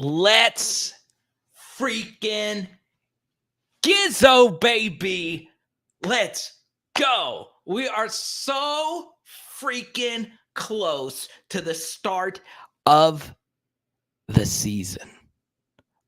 Let's freaking Gizzo, baby. Let's go. We are so freaking close to the start of the season.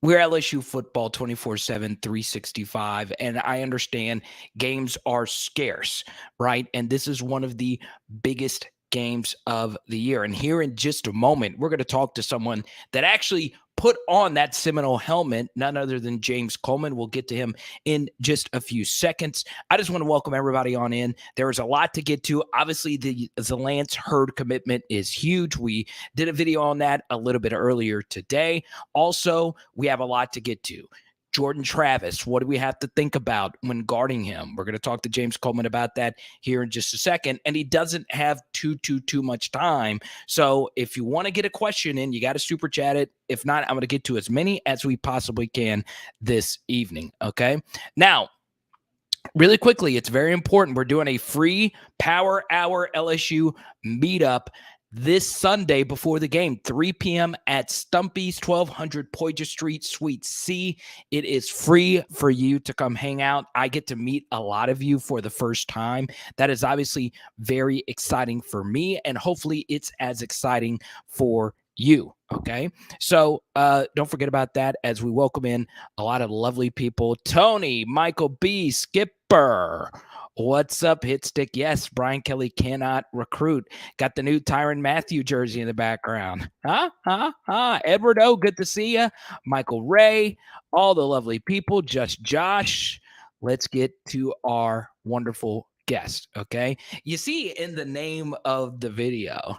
We're LSU football 24/7, 365, and I understand games are scarce, right? And this is one of the biggest games of the year. And here in just a moment, we're going to talk to someone that actually put on that Seminole helmet, none other than James Coleman. We'll get to him in just a few seconds. I just want to welcome everybody on in. There is a lot to get to. Obviously, the ZALANCE herd commitment is huge. We did a video on that a little bit earlier today. Also, we have a lot to get to. Jordan Travis, what do we have to think about when guarding him? We're going to talk to James Coleman about that here in just a second. And he doesn't have too much time. So if you want to get a question in, you got to super chat it. If not, I'm going to get to as many as we possibly can this evening. Okay. Now, really quickly, it's very important. We're doing a free Power Hour LSU meetup this Sunday before the game, 3 p.m. at Stumpy's, 1200 Poydras Street, Suite C. It is free for you to come hang out. I get to meet a lot of you for the first time. That is obviously very exciting for me, and hopefully it's as exciting for you. Okay, so don't forget about that as we welcome in a lot of lovely people. Tony, Michael B, Skipper. What's up, Hit Stick? Yes, Brian Kelly cannot recruit. Got the new Tyrann Mathieu jersey in the background. Edward O, good to see you. Michael Ray, all the lovely people. Just Josh. Let's get to our wonderful guest, okay? You see in the name of the video,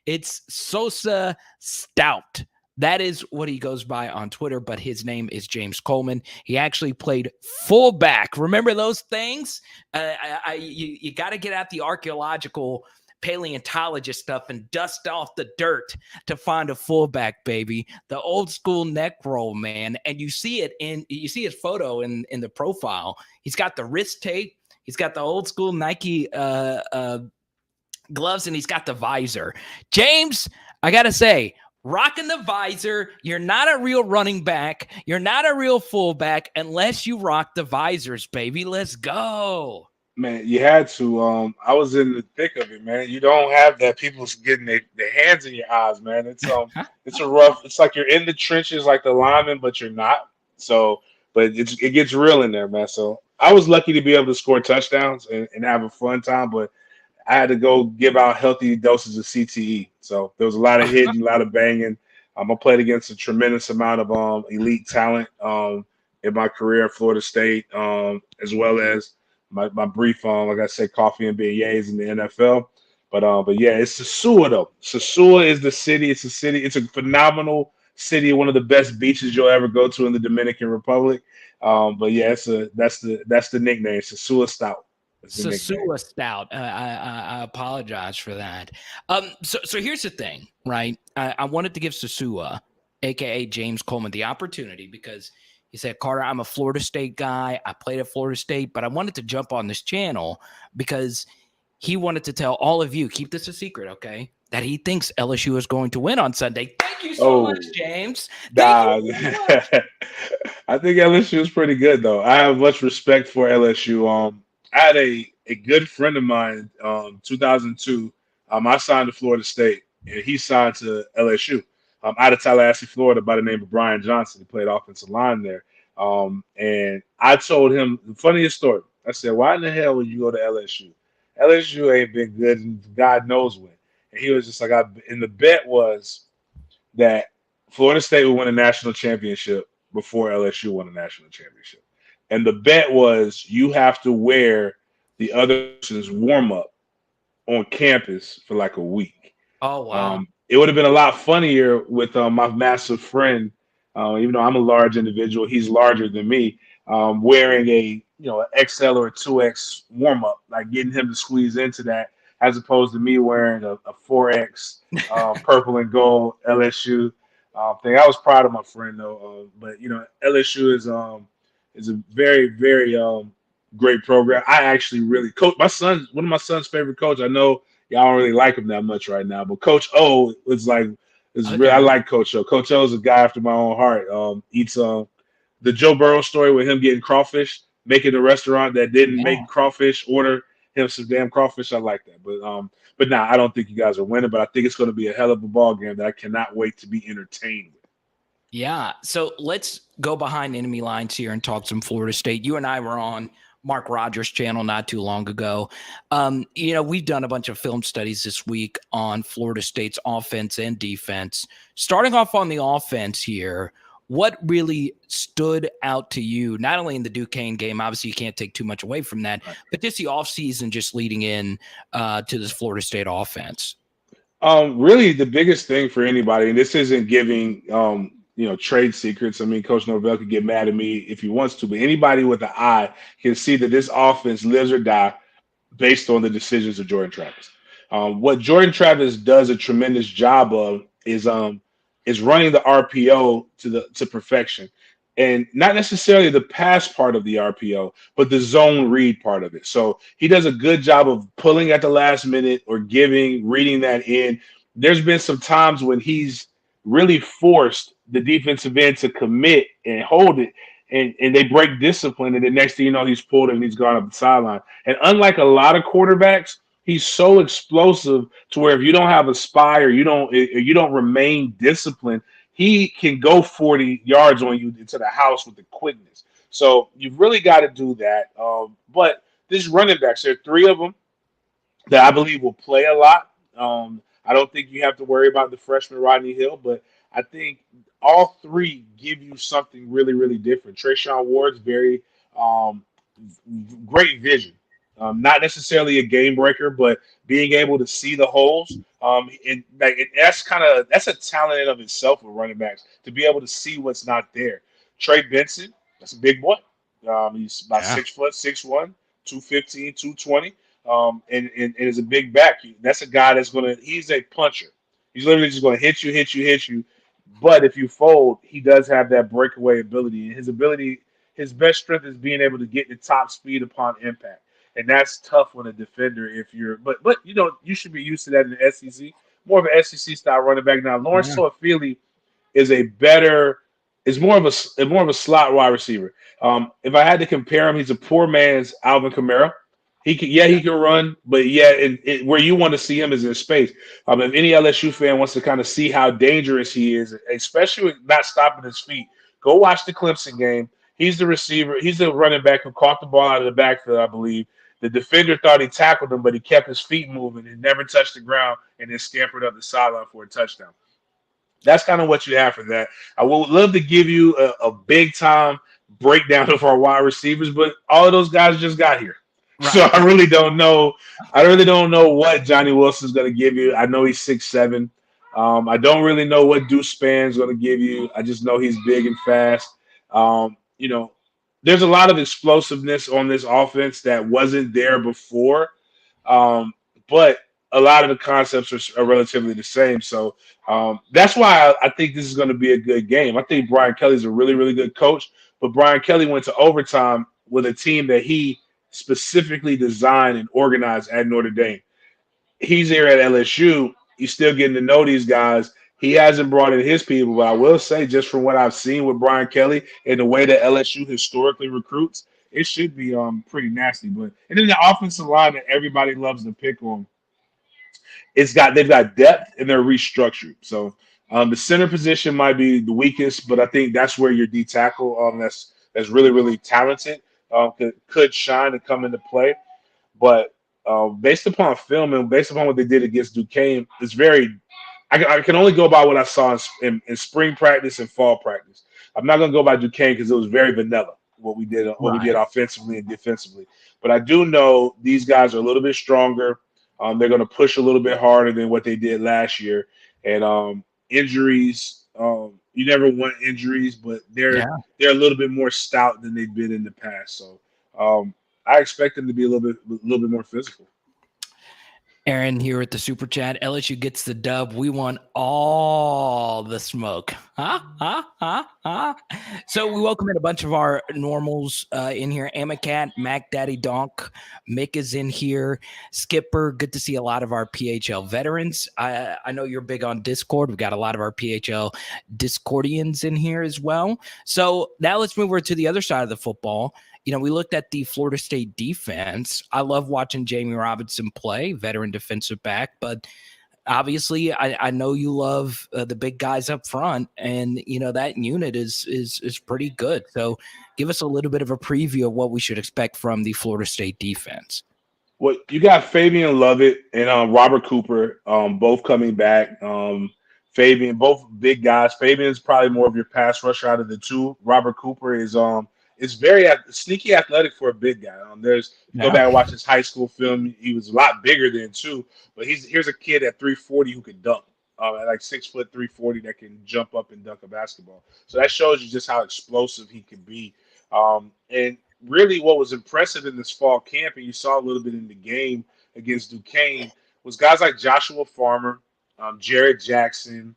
it's SOUSA STOUTE. That is what he goes by on Twitter, but his name is James Coleman. He actually played fullback. Remember those things? You got to get out the archaeological paleontologist stuff and dust off the dirt to find a fullback, baby. The old school neck roll, man. And you see it you see his photo in the profile. He's got the wrist tape. He's got the old school Nike gloves, and he's got the visor. James, I got to say, rocking the visor, you're not a real running back. You're not a real fullback unless you rock the visors, baby. Let's go. Man, you had to. I was in the thick of it, man. You don't have that. People's getting their hands in your eyes, man. It's a rough. It's like you're in the trenches, like the lineman, but you're not. So, but it gets real in there, man. So I was lucky to be able to score touchdowns and have a fun time, but I had to go give out healthy doses of CTE. So there was a lot of hitting, a lot of banging. I played against a tremendous amount of elite talent in my career at Florida State, as well as my brief, like I said, coffee and beignets in the NFL. But yeah, it's SOUSA though. SOUSA is the city. It's a city. It's a phenomenal city. One of the best beaches you'll ever go to in the Dominican Republic. But yeah, that's the nickname. SOUSA STOUTE. SOUSA STOUTE. I apologize for that. So here's the thing, right? I wanted to give SOUSA, aka James Coleman, the opportunity because he said, Carter, I'm a Florida State guy. I played at Florida State, but I wanted to jump on this channel because he wanted to tell all of you, keep this a secret, okay, that he thinks LSU is going to win on Sunday. Thank you so much, James. I think LSU is pretty good, though. I have much respect for LSU. I had a good friend of mine, 2002. I signed to Florida State, and he signed to LSU. Out of Tallahassee, Florida, by the name of Brian Johnson. He played offensive line there. And I told him the funniest story. I said, why in the hell would you go to LSU? LSU ain't been good, and God knows when. And he was just like, and the bet was that Florida State would win a national championship before LSU won a national championship. And the bet was you have to wear the other person's warm-up on campus for like a week. Oh, wow. It would have been a lot funnier with my massive friend, even though I'm a large individual, he's larger than me, wearing an XL or a 2X warm-up, like getting him to squeeze into that, as opposed to me wearing a 4X purple and gold LSU thing. I was proud of my friend though, but LSU is a very, very great program. I actually really coach one of my son's favorite coach. I know y'all don't really like him that much right now, but Coach O is I like Coach O. Coach O is a guy after my own heart. Eats the Joe Burrow story with him getting crawfish, making a restaurant that didn't Yeah. make crawfish order him some damn crawfish. I like that. But nah, I don't think you guys are winning. But I think it's going to be a hell of a ball game that I cannot wait to be entertained with. Yeah. So let's go behind enemy lines here and talk some Florida State. You and I were on Mark Rogers' channel not too long ago. We've done a bunch of film studies this week on Florida State's offense and defense. Starting off on the offense here, what really stood out to you, not only in the Duquesne game, obviously you can't take too much away from that, but just the offseason just leading in to this Florida State offense? Really, the biggest thing for anybody, and this isn't giving trade secrets. I mean, Coach Norvell could get mad at me if he wants to, but anybody with an eye can see that this offense lives or die based on the decisions of Jordan Travis. What Jordan Travis does a tremendous job of is running the RPO to perfection, and not necessarily the pass part of the RPO, but the zone read part of it. So he does a good job of pulling at the last minute or reading that in. There's been some times when he's really forced the defensive end to commit and hold it, and they break discipline, and the next thing you know, he's pulled and he's gone up the sideline. And unlike a lot of quarterbacks, he's so explosive to where if you don't have a spy or you don't remain disciplined, he can go 40 yards on you into the house with the quickness. So you've really got to do that. But this running backs, there are three of them that I believe will play a lot. I don't think you have to worry about the freshman Rodney Hill, but I think all three give you something really, really different. Trayshawn Ward's very great vision. Not necessarily a game breaker, but being able to see the holes. That's a talent in of itself with running backs to be able to see what's not there. Trey Benson, that's a big boy. He's about 6 foot, 6'1", 215, 220. And is a big back. That's a guy he's a puncher. He's literally just going to hit you. But if you fold, he does have that breakaway ability. And his best strength is being able to get the top speed upon impact. And that's tough on a defender but you should be used to that in the SEC. More of an SEC style running back. Now, Lawrence Toafili is more of a slot wide receiver. If I had to compare him, he's a poor man's Alvin Kamara. He can run, but where you want to see him is in space. If any LSU fan wants to kind of see how dangerous he is, especially with not stopping his feet, go watch the Clemson game. He's the receiver. He's the running back who caught the ball out of the backfield, I believe. The defender thought he tackled him, but he kept his feet moving and never touched the ground and then scampered up the sideline for a touchdown. That's kind of what you have for that. I would love to give you a big-time breakdown of our wide receivers, but all of those guys just got here. Right. So I really don't know. What Johnny Wilson's going to give you. I know he's 6'7". I don't really know what Deuce Span's going to give you. I just know he's big and fast. There's a lot of explosiveness on this offense that wasn't there before, but a lot of the concepts are relatively the same. So that's why I think this is going to be a good game. I think Brian Kelly's a really, really good coach, but Brian Kelly went to overtime with a team that he specifically designed and organized at Notre Dame. He's here at LSU. He's still getting to know these guys. He hasn't brought in his people, but I will say, just from what I've seen with Brian Kelly and the way that LSU historically recruits, it should be pretty nasty. And then the offensive line that everybody loves to pick on, they've got depth and they're restructured. So the center position might be the weakest, but I think that's where your D tackle that's really, really talented could shine and come into play. But based upon film and based upon what they did against Duquesne, it's I can only go by what I saw in spring practice and fall practice. I'm not going to go by Duquesne because it was very vanilla what we did offensively and defensively. But I do know these guys are a little bit stronger. They're going to push a little bit harder than what they did last year. And injuries, you never want injuries, but they're a little bit more stout than they've been in the past. So I expect them to be a little bit more physical. Aaron here with the super chat. LSU gets the dub. We want all the smoke. So we welcome in a bunch of our normals in here. Amacat, Mac Daddy Donk, Mick is in here. Skipper, good to see a lot of our PHL veterans. I know you're big on Discord. We've got a lot of our PHL Discordians in here as well. So now let's move over to the other side of the football. You know, we looked at the Florida State defense. I love watching Jamie Robinson play, veteran defensive back, but obviously I know you love the big guys up front, and, you know, that unit is pretty good. So give us a little bit of a preview of what we should expect from the Florida State defense. Well, you got Fabian Lovett and Robert Cooper, both coming back. Fabian, both big guys. Fabian is probably more of your pass rusher out of the two. Robert Cooper is very sneaky athletic for a big guy. Go back and watch his high school film. He was a lot bigger than too, but here's a kid at 340 who can dunk. At like 6 foot 340 that can jump up and dunk a basketball. So that shows you just how explosive he can be. And really what was impressive in this fall camp, and you saw a little bit in the game against Duquesne, was guys like Joshua Farmer, Jared Jackson,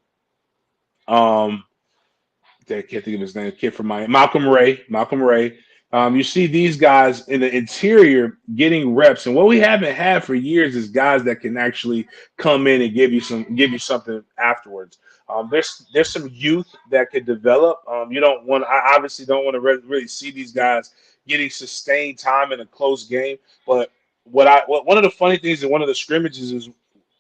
I can't think of his name, kid from Miami, Malcolm Ray. You see these guys in the interior getting reps, and what we haven't had for years is guys that can actually come in and give you something afterwards. There's some youth that could develop. I obviously don't want to really see these guys getting sustained time in a close game. But one of the funny things in one of the scrimmages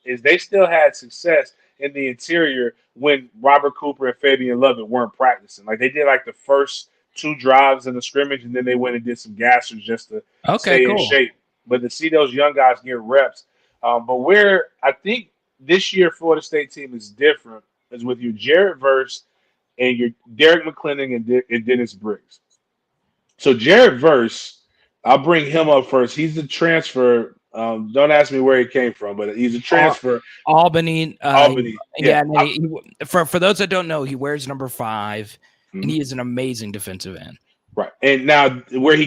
is they still had success in the interior when Robert Cooper and Fabian Lovett weren't practicing. Like, they did like the first 2 drives in the scrimmage, and then they went and did some gassers just to stay in shape. But to see those young guys get reps, but where I think this year Florida State team is different is with your Jared Verse and your Darry Mcclendon and Dennis Briggs. So Jared Verse, I'll bring him up first. He's a transfer. Don't ask me where he came from, but he's a transfer. Albany. Yeah. For those that don't know, he wears number 5, and he is an amazing defensive end. Right. And now where he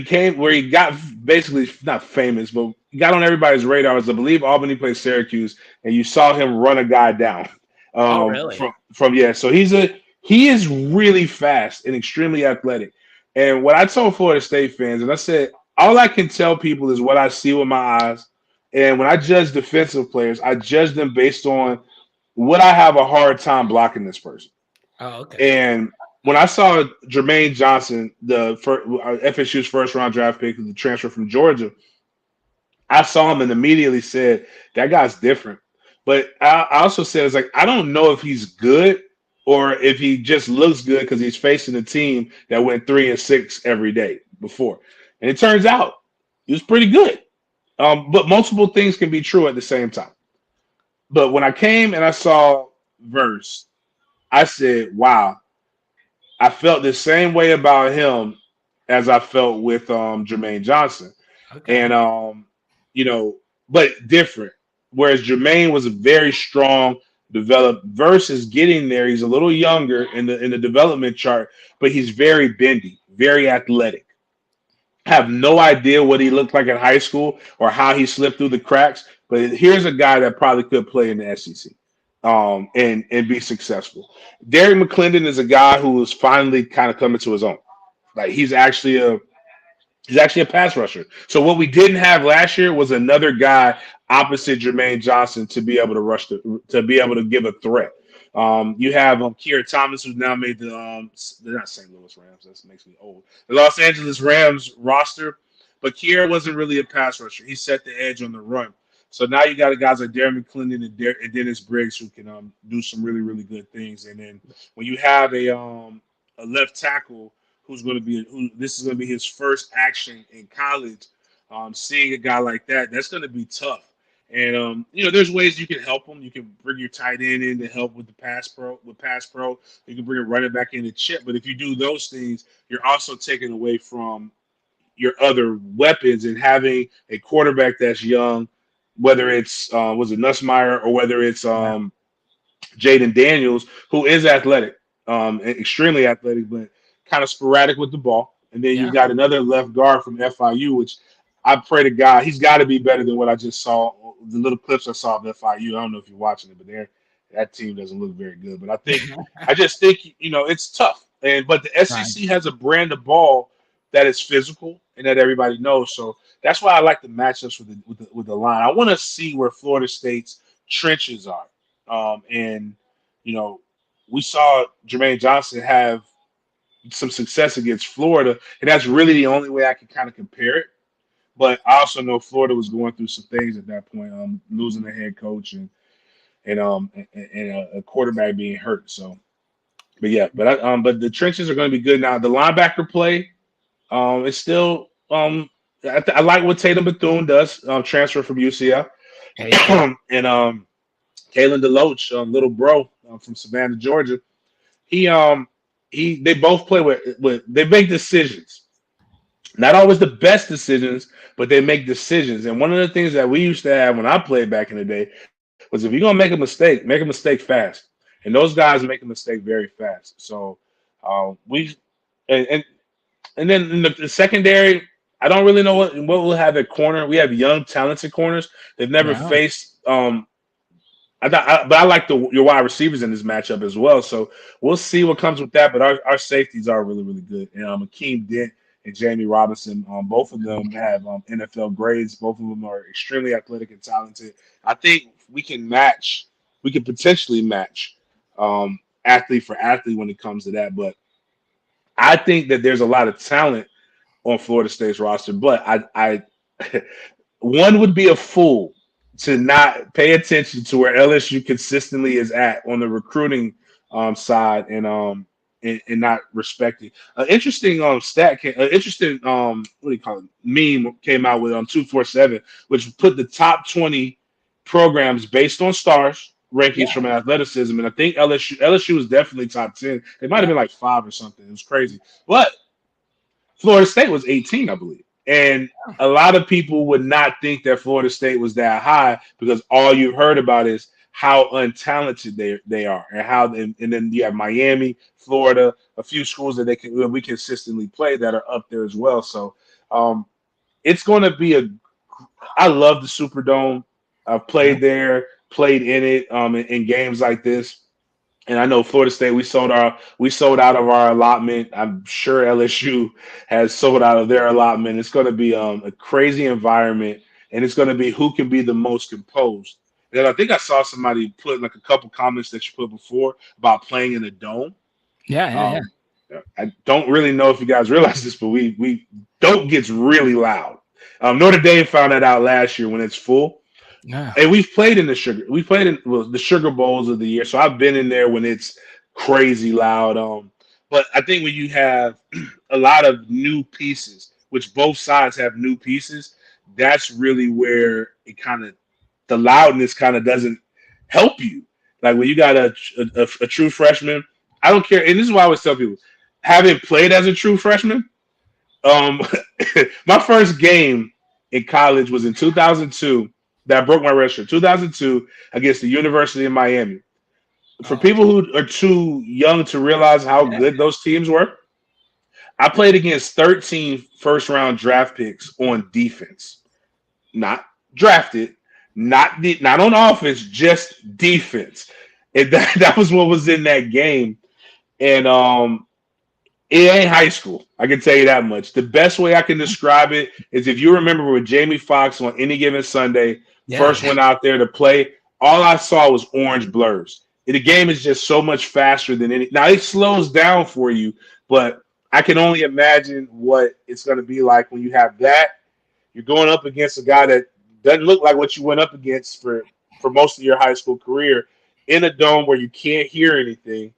got basically not famous, but he got on everybody's radar was, I believe, Albany played Syracuse, and you saw him run a guy down. Really? So he is really fast and extremely athletic. And what I told Florida State fans, and I said, all I can tell people is what I see with my eyes. And when I judge defensive players, I judge them based on would I have a hard time blocking this person. Oh, okay. And when I saw Jermaine Johnson, FSU's first-round draft pick, the transfer from Georgia, I saw him and immediately said, that guy's different. But I also said, it's like, I don't know if he's good or if he just looks good because he's facing a team that went 3-6 every day before. And it turns out he was pretty good. But multiple things can be true at the same time. But when I came and I saw Verse, I said, wow, I felt the same way about him as I felt with Jermaine Johnson. Okay. And, but different. Whereas Jermaine was a very strong, developed. Verse is getting there. He's a little younger in the development chart, but he's very bendy, very athletic. Have no idea what he looked like in high school or how he slipped through the cracks, but here's a guy that probably could play in the SEC and be successful. Darry Mcclendon is a guy who is finally kind of coming to his own. Like, he's actually a pass rusher. So what we didn't have last year was another guy opposite Jermaine Johnson to be able to to be able to give a threat. You have Kiera Thomas, who's now made they're not St. Louis Rams. That makes me old. The Los Angeles Rams roster, but Kiera wasn't really a pass rusher. He set the edge on the run. So now you got guys like Darry Mcclendon and Dennis Briggs who can do some really, really good things. And then when you have a left tackle this is going to be his first action in college, seeing a guy like that, that's going to be tough. And there's ways you can help them. You can bring your tight end in to help with pass pro. You can bring a running back in to chip. But if you do those things, you're also taking away from your other weapons and having a quarterback that's young, whether it's Nussmeier or whether it's Jaden Daniels, who is athletic, extremely athletic, but kind of sporadic with the ball. And then you got another left guard from FIU, which I pray to God he's got to be better than what I just saw. The little clips I saw of FIU. I don't know if you're watching it, but that team doesn't look very good. But I just think it's tough. But the Right. SEC has a brand of ball that is physical and that everybody knows. So that's why I like the matchups with the line. I want to see where Florida State's trenches are. And we saw Jermaine Johnson have some success against Florida, and that's really the only way I can kind of compare it. But I also know Florida was going through some things at that point, losing the head coach and a quarterback being hurt. So, but yeah, but the trenches are going to be good now. The linebacker play, is still I like what Tatum Bethune does, transfer from UCF, and Kalen DeLoach, little bro from Savannah, Georgia. He they both play with they make decisions. Not always the best decisions, but they make decisions. And one of the things that we used to have when I played back in the day was if you're gonna make a mistake fast. And those guys make a mistake very fast. So we and and then in the secondary, I don't really know what we'll have at corner. We have young, talented corners. They've never Yeah. faced but I like your wide receivers in this matchup as well. So we'll see what comes with that. But our safeties are really, really good. And Akeem Dent and Jamie Robinson, both of them have NFL grades. Both of them are extremely athletic and talented. I think we can potentially match athlete for athlete when it comes to that. But I think that there's a lot of talent on Florida State's roster. But I one would be a fool to not pay attention to where LSU consistently is at on the recruiting side and not respecting. Interesting interesting what do you call it? Meme came out with 247, which put the top 20 programs based on stars rankings from athleticism, and I think LSU was definitely top 10. They might have been like 5 or something. It was crazy, but Florida State was 18, I believe. And a lot of people would not think that Florida State was that high because all you've heard about is how untalented they are and how and then you have Miami, Florida, a few schools that we consistently play that are up there as well. So it's going to be I love the Superdome. I've played there, played in it in games like this. And I know Florida State, we sold out of our allotment. I'm sure LSU has sold out of their allotment. It's going to be a crazy environment, and it's going to be who can be the most composed. And I think I saw somebody put like a couple comments that you put before about playing in a dome. Yeah. I don't really know if you guys realize this, but we Dope gets really loud. Notre Dame found that out last year when it's full. Yeah. And we've played in the the Sugar Bowls of the year, so I've been in there when it's crazy loud. But I think when you have a lot of new pieces, which both sides have new pieces, that's really where the loudness kind of doesn't help you. Like when you got a true freshman, I don't care. And this is why I always tell people, having played as a true freshman, my first game in college was in 2002. That broke my record. 2002 against the University of Miami. For people who are too young to realize how good those teams were, I played against 13 first-round draft picks on defense. Not drafted, not on offense, just defense. And that was what was in that game. And it ain't high school. I can tell you that much. The best way I can describe it is if you remember with Jamie Foxx on Any Given Sunday, first went out there to play, all I saw was orange blurs. The game is just so much faster than any. Now, it slows down for you, but I can only imagine what it's going to be like when you have that. You're going up against a guy that doesn't look like what you went up against for most of your high school career in a dome where you can't hear anything.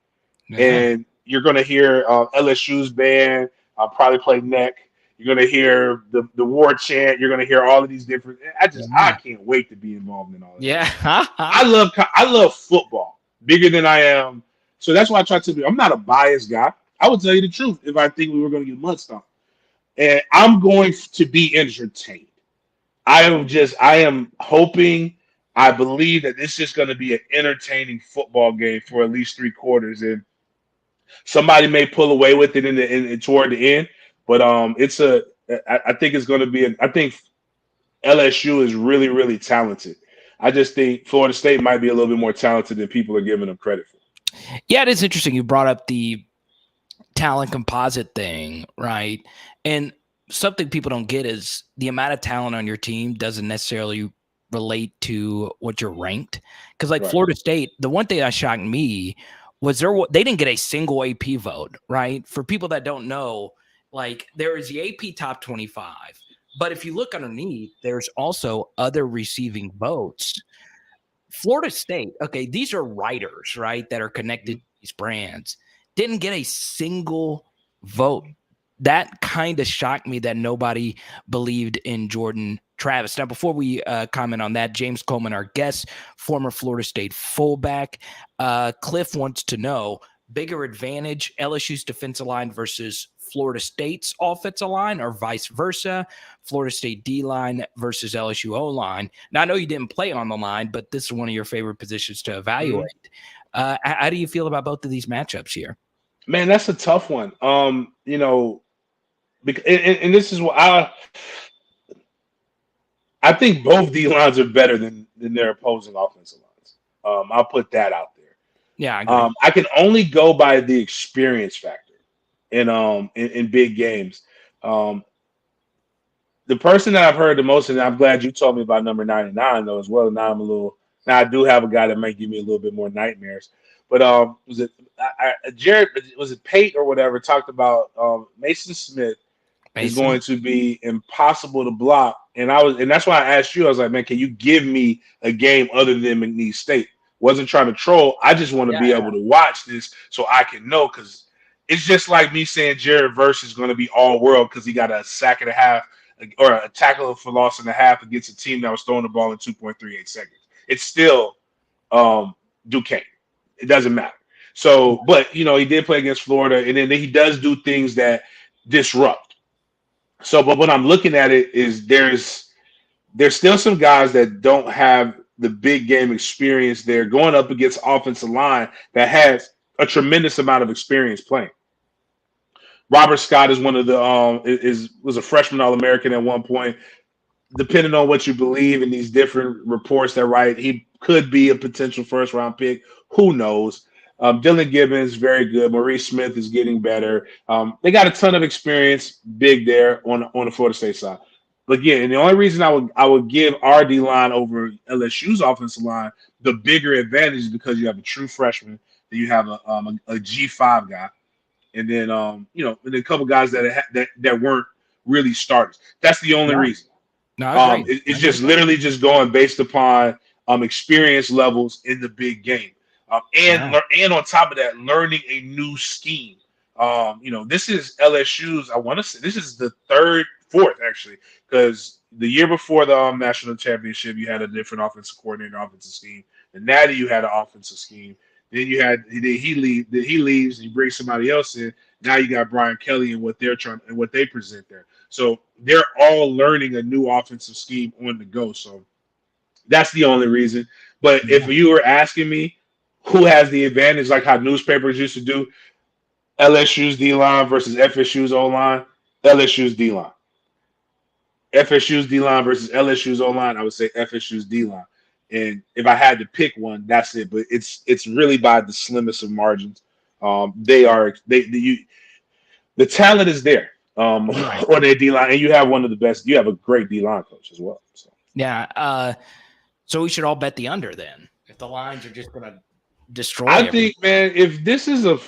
And you're going to hear LSU's band probably play neck. You're going to hear the war chant. You're going to hear all of these different. I can't wait to be involved in all of that. Yeah. I love football bigger than I am. So that's why I try to be. I'm not a biased guy. I would tell you the truth if I think we were going to get mud stomped. And I'm going to be entertained. I am hoping. I believe that this is going to be an entertaining football game for at least 3 quarters, and somebody may pull away with it in toward the end. But I think it's going to be. I think LSU is really, really talented. I just think Florida State might be a little bit more talented than people are giving them credit for. Yeah, it is interesting. You brought up the talent composite thing, right? And something people don't get is the amount of talent on your team doesn't necessarily relate to what you're ranked. Because like Right. Florida State, the one thing that shocked me was they didn't get a single AP vote, right? For people that don't know, like there is the AP top 25, but if you look underneath, there's also other receiving votes. Florida State, okay, these are writers, right, that are connected to these brands, didn't get a single vote. That kind of shocked me that nobody believed in Jordan Travis. Now, before we comment on that, James Coleman, our guest, former Florida State fullback, Cliff wants to know, bigger advantage, LSU's defensive line versus Florida State's offensive line, or vice versa, Florida State D-line versus LSU O-line. Now, I know you didn't play on the line, but this is one of your favorite positions to evaluate. How do you feel about both of these matchups here? Man, that's a tough one. You know, and this is what I think both D lines are better than their opposing offensive lines. I'll put that out there. Yeah, I agree. I can only go by the experience factor in big games. The person that I've heard the most, and I'm glad you told me about number 99 though as well. Now I do have a guy that might give me a little bit more nightmares. But was it Jared? Was it Pate or whatever? Talked about Mason Smith is going to be impossible to block, and that's why I asked you. I was like, man, can you give me a game other than McNeese State? Wasn't trying to troll. I just want to be able to watch this so I can know, because it's just like me saying Jared Verse is going to be all world because he got a sack and a half or a tackle for loss and a half against a team that was throwing the ball in 2.38 seconds. It's still Duquesne. It doesn't matter. So, but he did play against Florida, and then he does do things that disrupt. So, but when I'm looking at it, is there's still some guys that don't have the big game experience. They're going up against offensive line that has a tremendous amount of experience playing. Robert Scott is one of the was a freshman All-American at one point. Depending on what you believe in these different reports that write, he could be a potential first-round pick. Who knows? Dylan Gibbons, very good. Maurice Smith is getting better. They got a ton of experience, big there on the Florida State side. But again, and the only reason I would give our D line over LSU's offensive line the bigger advantage is because you have a true freshman, then you have a G5 guy, and then and then a couple guys that weren't really starters. That's the only reason. No, it's just literally just going based upon experience levels in the big game. And on top of that, learning a new scheme. This is LSU's. I want to say this is the fourth actually, because the year before the national championship, you had a different offensive coordinator, offensive scheme. The Natty, you had an offensive scheme. Then he leaves and you bring somebody else in. Now you got Brian Kelly and what they present there. So they're all learning a new offensive scheme on the go. So that's the only reason. But if you were asking me who has the advantage, like how newspapers used to do, LSU's D-line versus FSU's O-line, LSU's D-line. FSU's D-line versus LSU's O-line, I would say FSU's D-line. And if I had to pick one, that's it. But it's really by the slimmest of margins. The talent is there on their D-line, and you have one of the best. You have a great D-line coach as well. So. Yeah. So we should all bet the under then. If the lines are just going to destroy I think, man, if this is a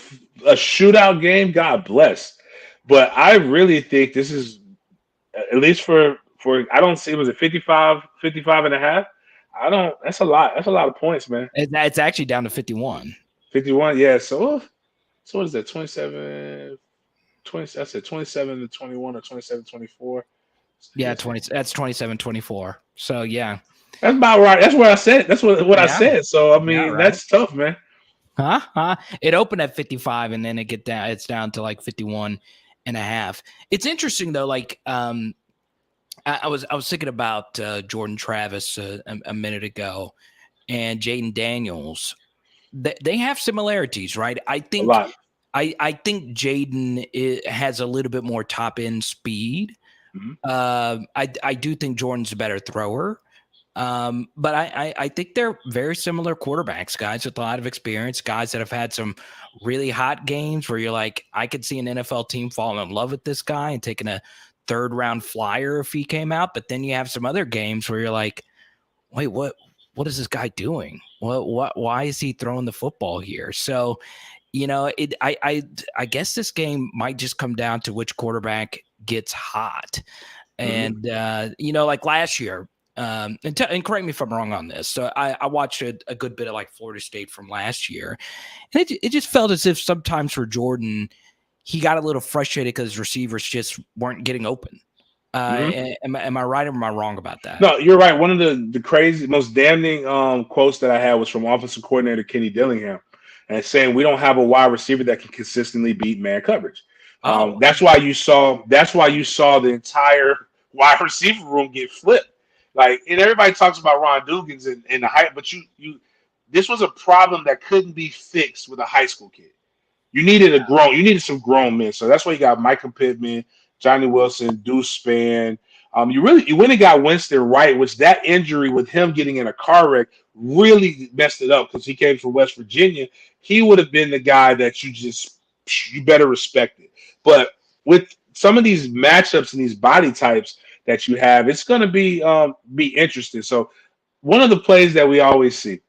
shootout game, God bless. But I really think this is, at least for I don't see, was it 55 and a half? That's a lot. That's a lot of points, man. It's actually down to 51. 51, yeah. So what is that? 27 I said 27 to 21 or 27-24. Yeah, 20. That's 27-24. So yeah. That's about right. That's what I said. That's what I said. So I mean, that's tough, man. It opened at 55 and then it's down to like 51 and a half. It's interesting though, like I was thinking about Jordan Travis a minute ago and Jaden Daniels. They have similarities, right? I think a lot. I think Jaden has a little bit more top end speed. Mhm. I do think Jordan's a better thrower. But I think they're very similar quarterbacks, guys with a lot of experience, guys that have had some really hot games where you're like, I could see an NFL team falling in love with this guy and taking a third round flyer if he came out. But then you have some other games where you're like, wait, what is this guy doing? Why is he throwing the football here? So, I guess this game might just come down to which quarterback gets hot. Mhm. And like last year, and correct me if I'm wrong on this. So I watched a good bit of like Florida State from last year, and it just felt as if sometimes for Jordan, he got a little frustrated because receivers just weren't getting open. Mhm. Am I right or am I wrong about that? No, you're right. One of the crazy, most damning quotes that I had was from offensive coordinator Kenny Dillingham, and saying we don't have a wide receiver that can consistently beat man coverage. Oh, That's why you saw. That's why you saw the entire wide receiver room get flipped. Like, and everybody talks about Ron Dugans and the hype, but this was a problem that couldn't be fixed with a high school kid. You needed some grown men. So that's why you got Michael Pittman, Johnny Wilson, Deuce Spann. You went and got Winston Wright, which that injury with him getting in a car wreck really messed it up because he came from West Virginia. He would have been the guy that you better respect it. But with some of these matchups and these body types that you have, it's going to be interesting. So one of the plays that we always see,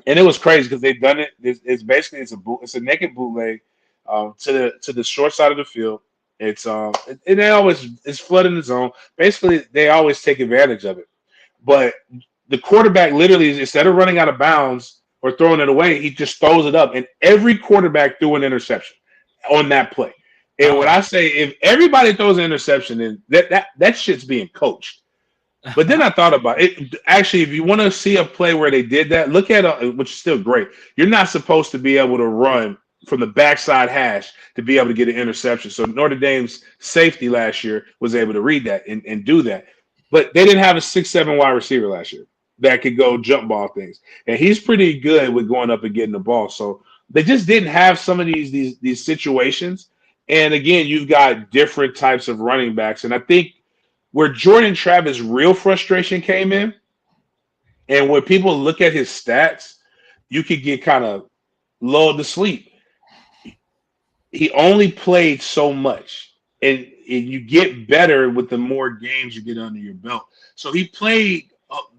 and it was crazy because they've done it. It's a naked bootleg to the short side of the field. And they always it's flooding the zone. Basically, they always take advantage of it. But the quarterback literally, instead of running out of bounds or throwing it away, he just throws it up. And every quarterback threw an interception on that play. And when oh, I say if everybody throws an interception, then that shit's being coached. But then I thought about it. Actually, if you want to see a play where they did that, look at which is still great. You're not supposed to be able to run from the backside hash to be able to get an interception. So Notre Dame's safety last year was able to read that and do that. But they didn't have a 6'7" wide receiver last year that could go jump ball things. And he's pretty good with going up and getting the ball. So they just didn't have some of these situations. And again, you've got different types of running backs. And I think where Jordan Travis' real frustration came in, and when people look at his stats, you could get kind of lulled to sleep. He only played so much, and you get better with the more games you get under your belt. So he played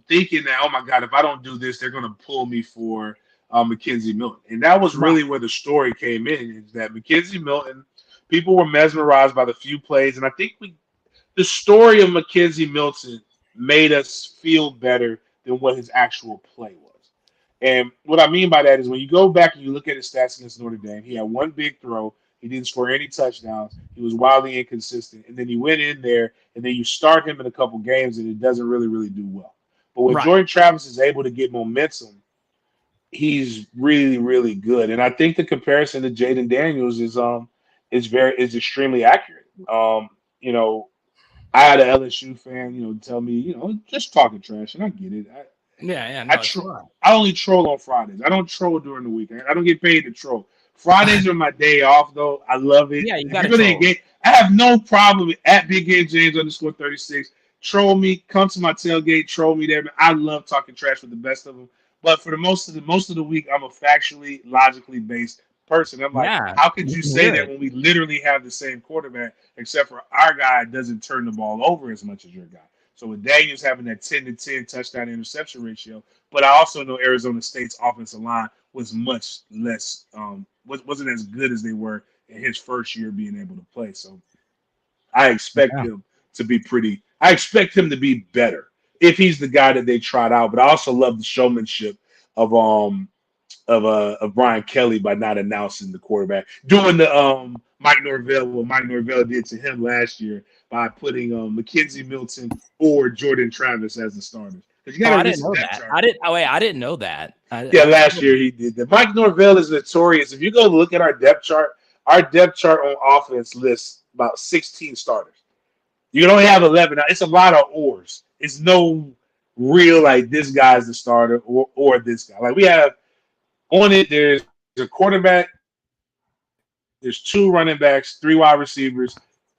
thinking that, oh my God, if I don't do this, they're going to pull me for Mackenzie Milton. And that was right. really where the story came in, is that Mackenzie Milton, people were mesmerized by the few plays, and I think the story of Mackenzie Milton made us feel better than what his actual play was. And what I mean by that is when you go back and you look at his stats against Notre Dame, he had one big throw. He didn't score any touchdowns. He was wildly inconsistent. And then he went in there, and then you start him in a couple games, and it doesn't really, really do well. But when Right. Jordan Travis is able to get momentum, he's really, really good. And I think the comparison to Jaden Daniels is extremely accurate. You know, I had an LSU fan, tell me, just talking trash, and I get it. Yeah, I no, it's tro- fine. I only troll on Fridays. I don't troll during the week. I don't get paid to troll. Fridays are my day off, though. I love it. Yeah, you If got you're to gonna troll. engage, I have no problem at Big Game James _36. Troll me, come to my tailgate, troll me there. I love talking trash with the best of them. But for the most of the week, I'm a factually, logically based person. I'm like, Yeah, how could you you can say hear that it. when we literally have the same quarterback, except for our guy doesn't turn the ball over as much as your guy? So with Daniels having that 10-10 touchdown interception ratio, but I also know Arizona State's offensive line was much less, wasn't as good as they were in his first year being able to play. So I expect Yeah. him to be pretty. I expect him to be better if he's the guy that they tried out. But I also love the showmanship of of Brian Kelly by not announcing the quarterback, doing the Mike Norvell what Mike Norvell did to him last year by putting Mackenzie Milton or Jordan Travis as the starters. Because you got Oh, to I read didn't the know depth that. chart. I didn't know that. Yeah, last year he did that. Mike Norvell is notorious. If you go look at our depth chart on offense lists about 16 starters. You can only have 11. Now, it's a lot of ors. It's no real like this guy's the starter or this guy. Like we have on it, there's a quarterback, there's two running backs, three wide receivers,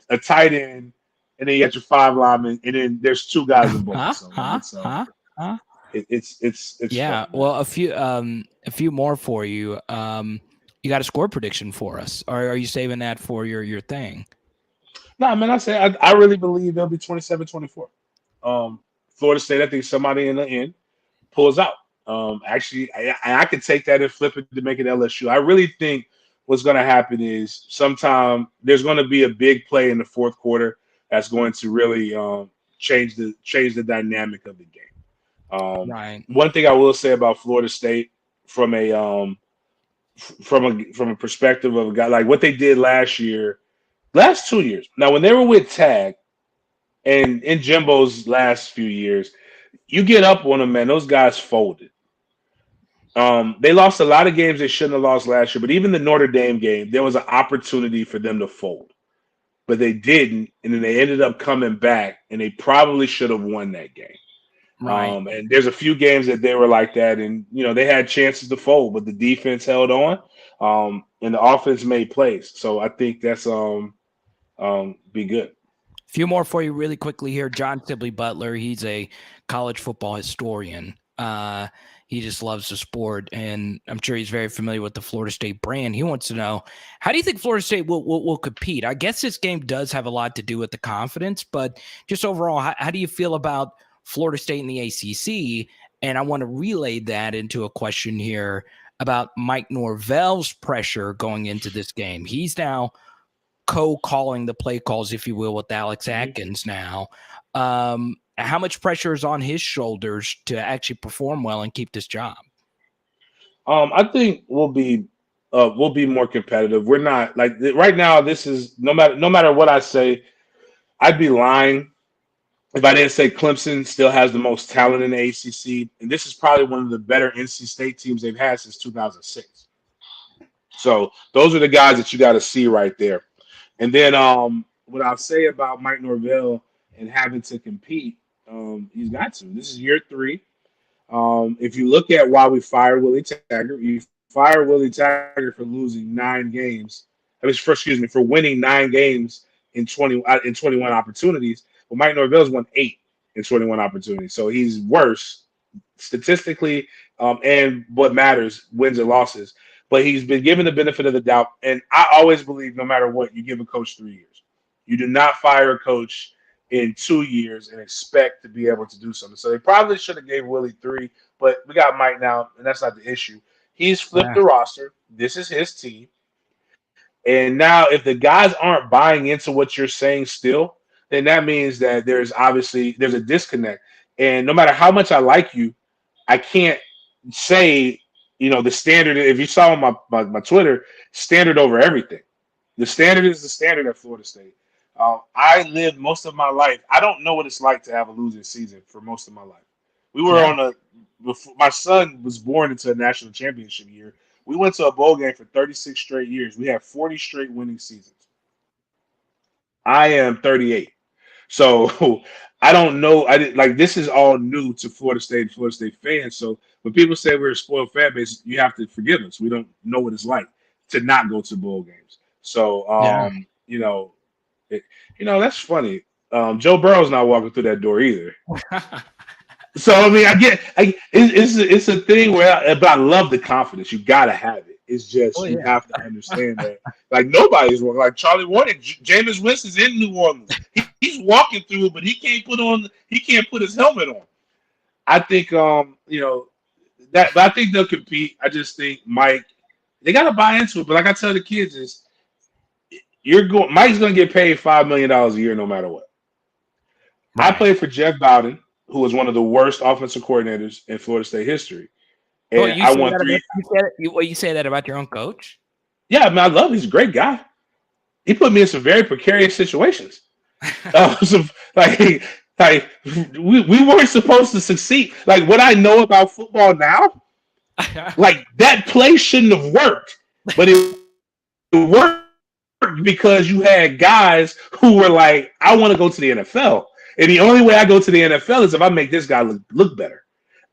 a tight end, and then you got your 5 linemen, and then there's 2 guys in both. So man, it's Yeah. fun, man. Well, a few more for you. You got a score prediction for us, or are you saving that for your thing? Nah, man, I really believe they'll be 27-24. Florida State, I think somebody in the end pulls out. Actually, I could take that and flip it to make it LSU. I really think what's going to happen is sometime there's going to be a big play in the fourth quarter that's going to really change the dynamic of the game. Right. One thing I will say about Florida State from a perspective of a guy like what they did last 2 years. Now, when they were with Tag and in Jimbo's last few years, you get up on them, man. Those guys folded. They lost a lot of games they shouldn't have lost last year, but even the Notre Dame game, there was an opportunity for them to fold, but they didn't, and then they ended up coming back, and they probably should have won that game. Right. And there's a few games that they were like that, and they had chances to fold, but the defense held on, and the offense made plays. So I think that's be good. A few more for you really quickly here. John Sibley Butler, he's a college football historian. He just loves the sport, and I'm sure he's very familiar with the Florida State brand. He wants to know, how do you think Florida State will compete? I guess this game does have a lot to do with the confidence, but just overall, how do you feel about Florida State in the ACC? And I want to relay that into a question here about Mike Norvell's pressure going into this game. He's now co-calling the play calls, if you will, with Alex Atkins now. How much pressure is on his shoulders to actually perform well and keep this job? I think we'll be more competitive. We're not like right now. This is no matter what I say, I'd be lying if I didn't say Clemson still has the most talent in the ACC, and this is probably one of the better NC State teams they've had since 2006. So those are the guys that you got to see right there. And then what I'll say about Mike Norvell and having to compete, he's got to. This is year 3. If you look at why we fired Willie Taggart, you fired Willie Taggart for losing 9 games. For winning 9 games in 21 opportunities. Well, Mike Norvell's won 8 in 21 opportunities, so he's worse statistically. And what matters, wins and losses. But he's been given the benefit of the doubt, and I always believe, no matter what, you give a coach 3 years. You do not fire a coach in 2 years and expect to be able to do something. So they probably should have gave Willie 3, but we got Mike now, and that's not the issue. He's flipped the roster. This is his team. And now if the guys aren't buying into what you're saying still, then that means that there's a disconnect. And no matter how much I like you, I can't say, the standard. If you saw on my Twitter, standard over everything. The standard is the standard at Florida State. I lived most of my life. I don't know what it's like to have a losing season for most of my life. We were my son was born into a national championship year. We went to a bowl game for 36 straight years. We had 40 straight winning seasons. I am 38. So I don't know. This is all new to Florida State fans. So when people say we're a spoiled fan base, you have to forgive us. We don't know what it's like to not go to bowl games. So that's funny. Joe Burrow's not walking through that door either. So I mean, it's a thing but I love the confidence. You gotta have it. It's just you have to understand that. Like nobody's walking. Like Charlie Warner, Jameis Winston's in New Orleans. He's walking through, but he can't put his helmet on. I think but I think they'll compete. I just think Mike, they gotta buy into it. But like I tell the kids is Mike's gonna get paid $5 million a year no matter what. Right. I played for Jeff Bowden, who was one of the worst offensive coordinators in Florida State history. And I won 3. You say that about your own coach? Yeah, I mean, I love him. He's a great guy. He put me in some very precarious situations. We weren't supposed to succeed. Like what I know about football now, like that play shouldn't have worked, but it worked because you had guys who were like, I want to go to the NFL. And the only way I go to the NFL is if I make this guy look better.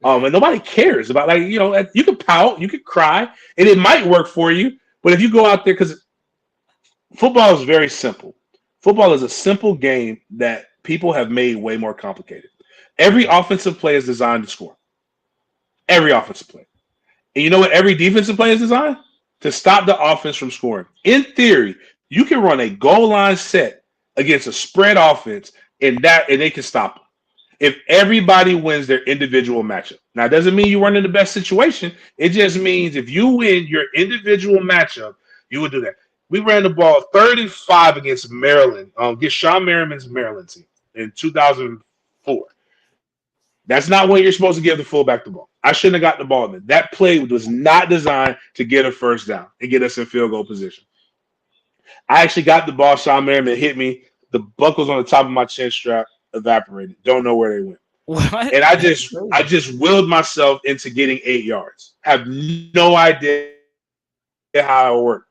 And nobody cares about you can pout, you can cry, and it might work for you. But if you go out there, because football is very simple. Football is a simple game that people have made way more complicated. Every offensive play is designed to score. Every offensive play. And you know what every defensive play is designed? To stop the offense from scoring. In theory, you can run a goal line set against a spread offense and they can stop them. If everybody wins their individual matchup. Now, it doesn't mean you run in the best situation. It just means if you win your individual matchup, you would do that. We ran the ball 35 against Maryland, against Sean Merriman's Maryland team in 2004. That's not when you're supposed to give the fullback the ball. I shouldn't have got the ball then. That play was not designed to get a first down and get us in field goal position. I actually got the ball. Sean Merriman hit me. The buckles on the top of my chin strap evaporated. Don't know where they went. What? And I just willed myself into getting 8 yards. Have no idea how it worked.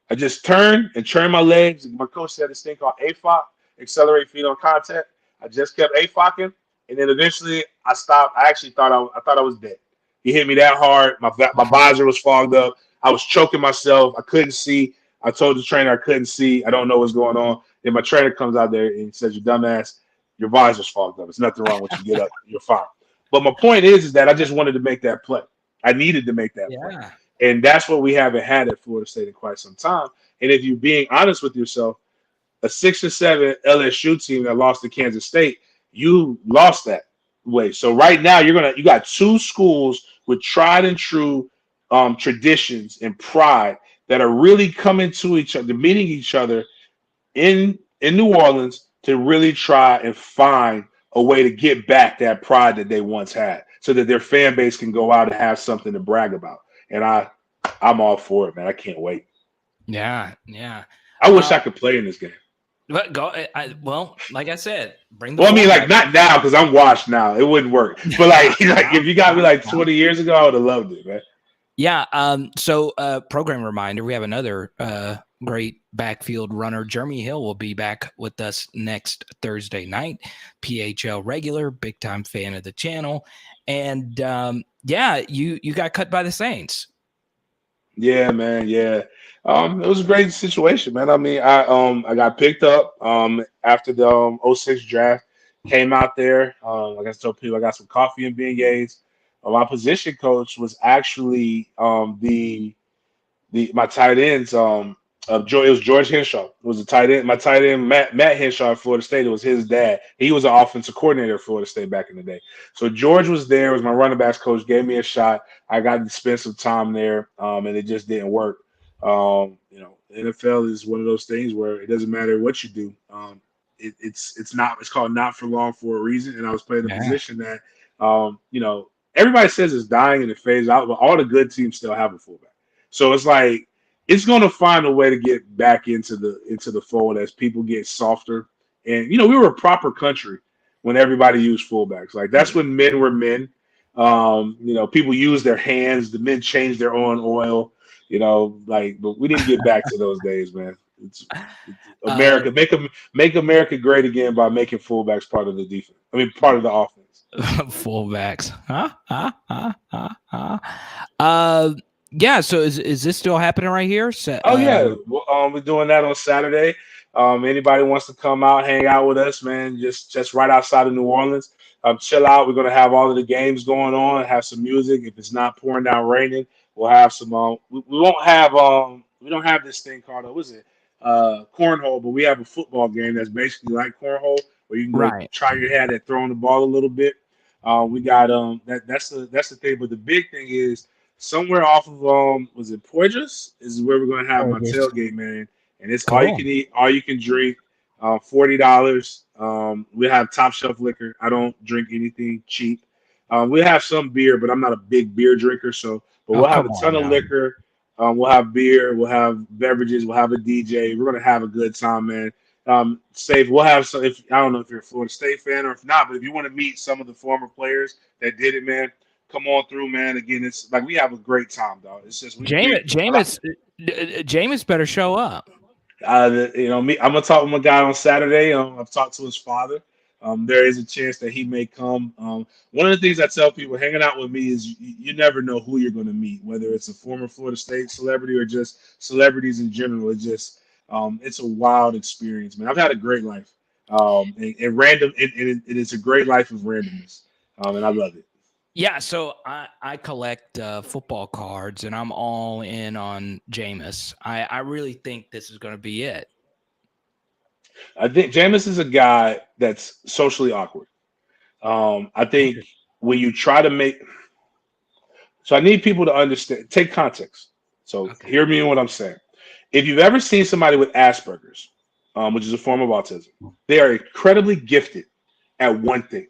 I just turned my legs. My coach said this thing called AFOC, accelerate feet on contact. I just kept AFOCing, and then eventually I stopped. I actually thought I was dead. He hit me that hard. My visor was fogged up. I was choking myself. I couldn't see. I told the trainer I couldn't see. I don't know what's going on. Then my trainer comes out there and says, "You dumbass, your visor's fogged up. There's nothing wrong with you. Get up. You're fine." But my point is that I just wanted to make that play. I needed to make that play. And that's what we haven't had at Florida State in quite some time. And if you're being honest with yourself, a 6-7 LSU team that lost to Kansas State, you lost that way. So right now you got two schools with tried and true traditions and pride that are really coming to each other, meeting each other in New Orleans to really try and find a way to get back that pride that they once had, so that their fan base can go out and have something to brag about. And I'm all for it, man. I can't wait. Yeah. I wish I could play in this game. But like I said, bring the. Well, I mean, like not now because I'm washed now. It wouldn't work. But like if you got me like 20 years ago, I would have loved it, man. Yeah. So, program reminder: we have another great backfield runner. Jeremy Hill will be back with us next Thursday night. PHL regular, big time fan of the channel, and you got cut by the Saints. Yeah, man. Yeah. It was a great situation, man. I mean, I got picked up after the 06 draft. Came out there. Like I told people, I got some coffee and beignets. My position coach was actually my tight ends. It was George Henshaw. It was the tight end. My tight end, Matt Henshaw at Florida State. It was his dad. He was an offensive coordinator at Florida State back in the day. So George was there. Was my running backs coach. Gave me a shot. I got to spend some time there, and it just didn't work. NFL is one of those things where it doesn't matter what you do. It's called not for long for a reason. And I was playing a position that everybody says it's dying and it fades out, but all the good teams still have a fullback. So it's like it's going to find a way to get back into the fold as people get softer. And we were a proper country when everybody used fullbacks. Like that's when men were men. People used their hands. The men changed their own oil. But we didn't get back to those days, man. It's America. Make America great again by making fullbacks part of the defense. I mean, part of the offense. Fullbacks. Yeah. So is this still happening right here? Yeah. We're doing that on Saturday. Anybody wants to come out, hang out with us, man? Just right outside of New Orleans. Chill out. We're gonna have all of the games going on. Have some music. If it's not pouring down raining, we'll have some. We won't have. We don't have this thing called cornhole, but we have a football game that's basically like cornhole, where you can try your hand at throwing the ball a little bit. We got that's the thing. But the big thing is somewhere off of was it Poitras is where we're gonna have my tailgate, man. And it's all you can eat, all you can drink. $40. We have top shelf liquor. I don't drink anything cheap. We have some beer, but I'm not a big beer drinker. But we'll have a ton of liquor. We'll have beer. We'll have beverages. We'll have a DJ. We're gonna have a good time, man. We'll have some. I don't know if you're a Florida State fan or if not, but if you want to meet some of the former players that did it, man, come on through, man. Again, it's like we have a great time, dog. It's just Jameis better show up. Me. I'm gonna talk with my guy on Saturday. I've talked to his father. There is a chance that he may come. One of the things I tell people hanging out with me is you never know who you're going to meet, whether it's a former Florida State celebrity or just celebrities in general. It's just It's a wild experience, man. I've had a great life. And random, it is a great life of randomness, and I love it. Yeah, so I collect football cards, and I'm all in on Jameis. I really think this is going to be it. I think Jameis is a guy that's socially awkward. I think when you try to make, so I need people to understand, take context. So Okay. hear me in what I'm saying. If you've ever seen somebody with Asperger's, which is a form of autism, they are incredibly gifted at one thing.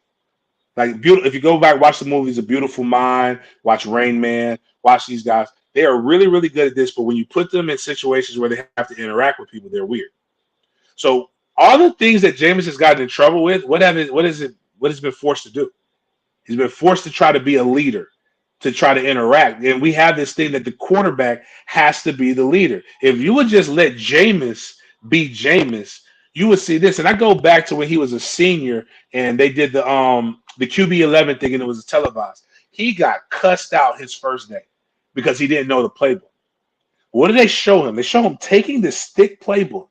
Like beautiful. If you go back, watch the movies, A Beautiful Mind, watch Rain Man, watch these guys. They are really, really good at this. But when you put them in situations where they have to interact with people, they're weird. So all the things that Jameis has gotten in trouble with, what has been forced to do? He's been forced to try to be a leader, to try to interact. And we have this thing that the quarterback has to be the leader. If you would just let Jameis be Jameis, you would see this. And I go back to when he was a senior and they did the QB11 thing and it was televised. He got cussed out his first day because he didn't know the playbook. What did they show him? They show him taking this thick playbook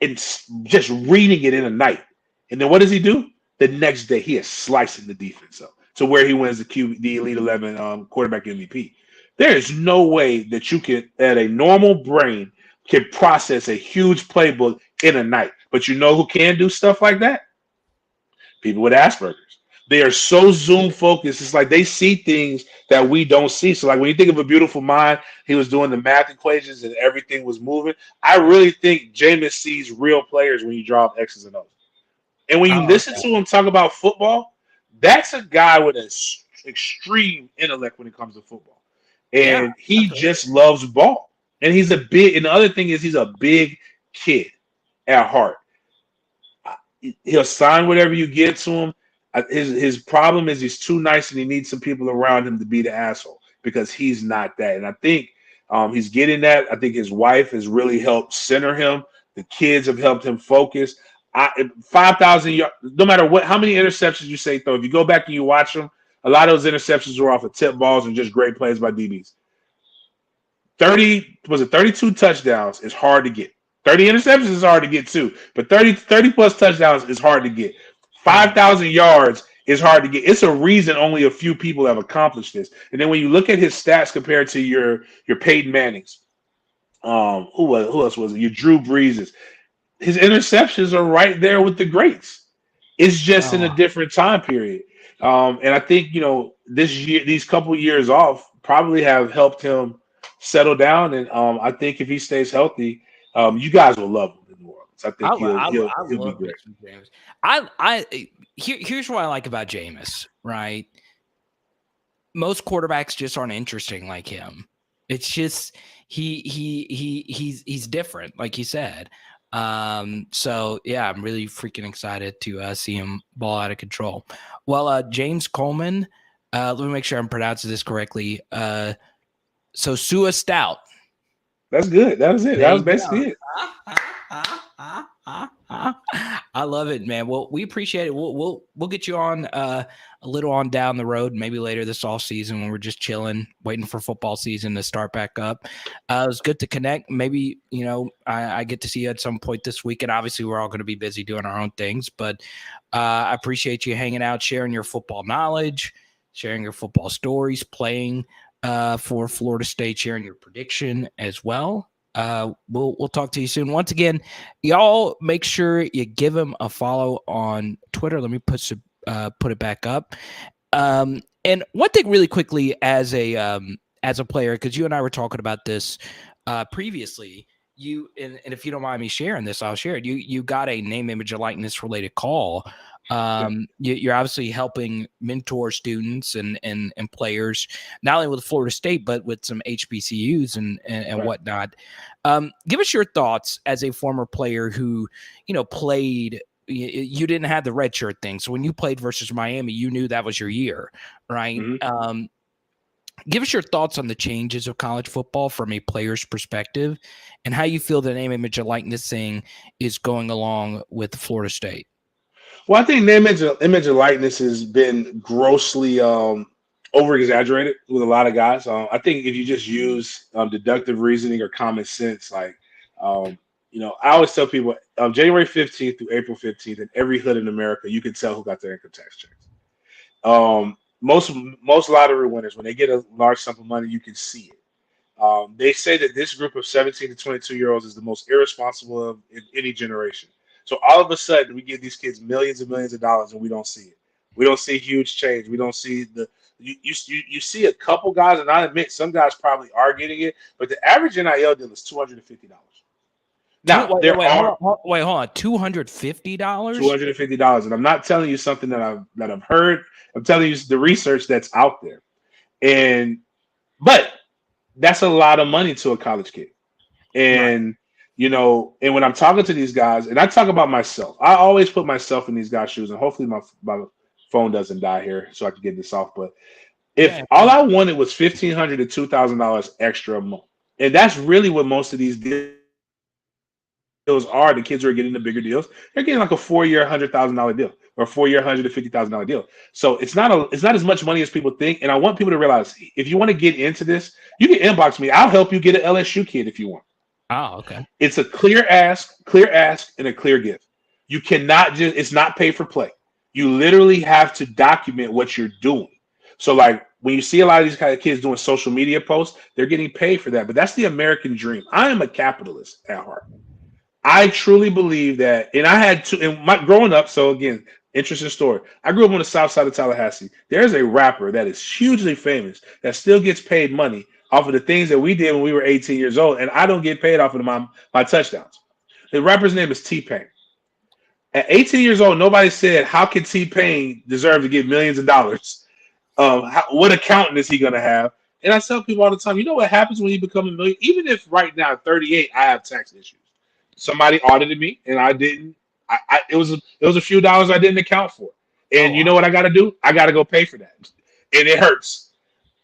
and just reading it in a night. And then what does he do? The next day, he is slicing the defense up to where he wins the Elite 11 quarterback MVP. There is no way that you can, that a normal brain can process a huge playbook in a night. But you know who can do stuff like that? People with Asperger's. They are so zoom focused. It's like they see things that we don't see. So, like when you think of A Beautiful Mind, he was doing the math equations and everything was moving. I really think Jameis sees real players when you draw up X's and O's. And when you Oh, listen to him talk about football, that's a guy with an extreme intellect when it comes to football. yeah. And he just loves ball. And and the other thing is he's a big kid at heart. He'll sign whatever you get to him. His problem is he's too nice and he needs some people around him to be the asshole because he's not that. And I think he's getting that. I think his wife has really helped center him. The kids have helped him focus. 5,000 yards, no matter how many interceptions you say throw, if you go back and you watch them, a lot of those interceptions were off of tip balls and just great plays by DBs. 32 touchdowns is hard to get. 30 interceptions is hard to get too, but 30 plus touchdowns is hard to get. 5,000 yards is hard to get. It's a reason only a few people have accomplished this. And then when you look at his stats compared to your Peyton Manning's, who else was it? Your Drew Breeses. His interceptions are right there with the greats. It's just in a different time period. And I think, this year, these couple years off probably have helped him settle down. And I think if he stays healthy, you guys will love him in New Orleans. I think he'll be great. Jameis. Here's what I like about Jameis, right? Most quarterbacks just aren't interesting like him. It's just he's different, like you said. So yeah, I'm really freaking excited to see him ball out of control. Well, James Coleman, let me make sure I'm pronouncing this correctly. So SOUSA STOUTE. That's good. That was it. That was basically it. I love it, man. Well, we appreciate it. We'll get you on a little on down the road, maybe later this off season when we're just chilling, waiting for football season to start back up. It was good to connect. Maybe I get to see you at some point this week, and obviously we're all going to be busy doing our own things. But I appreciate you hanging out, sharing your football knowledge, sharing your football stories, playing for Florida State, sharing your prediction as well. We'll talk to you soon. Once again, y'all make sure you give him a follow on Twitter. Let me put it back up. And one thing really quickly as a player, because you and I were talking about this previously, and if you don't mind me sharing this, I'll share it. You got a name, image, and likeness related call. You're obviously helping mentor students and players, not only with Florida State, but with some HBCUs and right. whatnot. Give us your thoughts as a former player who, played. You didn't have the redshirt thing. So when you played versus Miami, you knew that was your year, right? Mm-hmm. Give us your thoughts on the changes of college football from a player's perspective and how you feel the name, image, and likeness thing is going along with Florida State. Well, I think name, image, and likeness has been grossly over-exaggerated with a lot of guys. I think if you just use deductive reasoning or common sense, like I always tell people January 15th through April 15th in every hood in America, you can tell who got their income tax checks. Most lottery winners, when they get a large sum of money, you can see it. They say that this group of 17 to 22-year-olds is the most irresponsible of in any generation. So all of a sudden, we give these kids millions and millions of dollars, and we don't see it. We don't see huge change. We don't see you see a couple guys, and I admit some guys probably are getting it, but the average NIL deal is $250. Now Wait, there are hold on, $250. $250, and I'm not telling you something that I've heard. I'm telling you the research that's out there, but that's a lot of money to a college kid. And and when I'm talking to these guys, and I talk about myself, I always put myself in these guys' shoes, and hopefully my phone doesn't die here so I can get this off. But if all I wanted was $1,500 to $2,000 extra a month, and that's really what most of these deals are, the kids who are getting the bigger deals, they're getting like a 4-year $100,000 deal or a 4-year $150,000 deal. So it's not as much money as people think. And I want people to realize, if you want to get into this, you can inbox me. I'll help you get an LSU kid if you want. Oh, okay. It's a clear ask, and a clear give. You cannot it's not pay for play. You literally have to document what you're doing. So like when you see a lot of these kind of kids doing social media posts, they're getting paid for that. But that's the American dream. I am a capitalist at heart. I truly believe that, and I had to, in my growing up. So again, interesting story. I grew up on the south side of Tallahassee. There's a rapper that is hugely famous that still gets paid money off of the things that we did when we were 18 years old, and I don't get paid off of my touchdowns. The rapper's name is T-Pain. At 18 years old, nobody said, how can T-Pain deserve to get millions of dollars? What accountant is he going to have? And I tell people all the time, you know what happens when you become a million? Even if right now at 38, I have tax issues. Somebody audited me, and I didn't. It was a few dollars I didn't account for, and you know what I got to do? I got to go pay for that, and it hurts.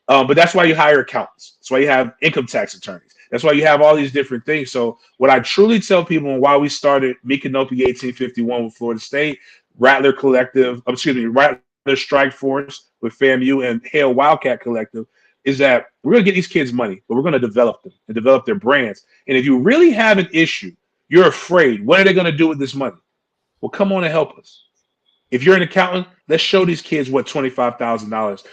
But that's why you hire accountants. That's why you have income tax attorneys. That's why you have all these different things. So what I truly tell people, and why we started Micanopy 1851 with Florida State, Rattler Strike Force with FAMU, and Hale Wildcat Collective, is that we're going to get these kids money, but we're going to develop them and develop their brands. And if you really have an issue, you're afraid, what are they going to do with this money? Well, come on and help us. If you're an accountant, let's show these kids what $25,000, $100,000,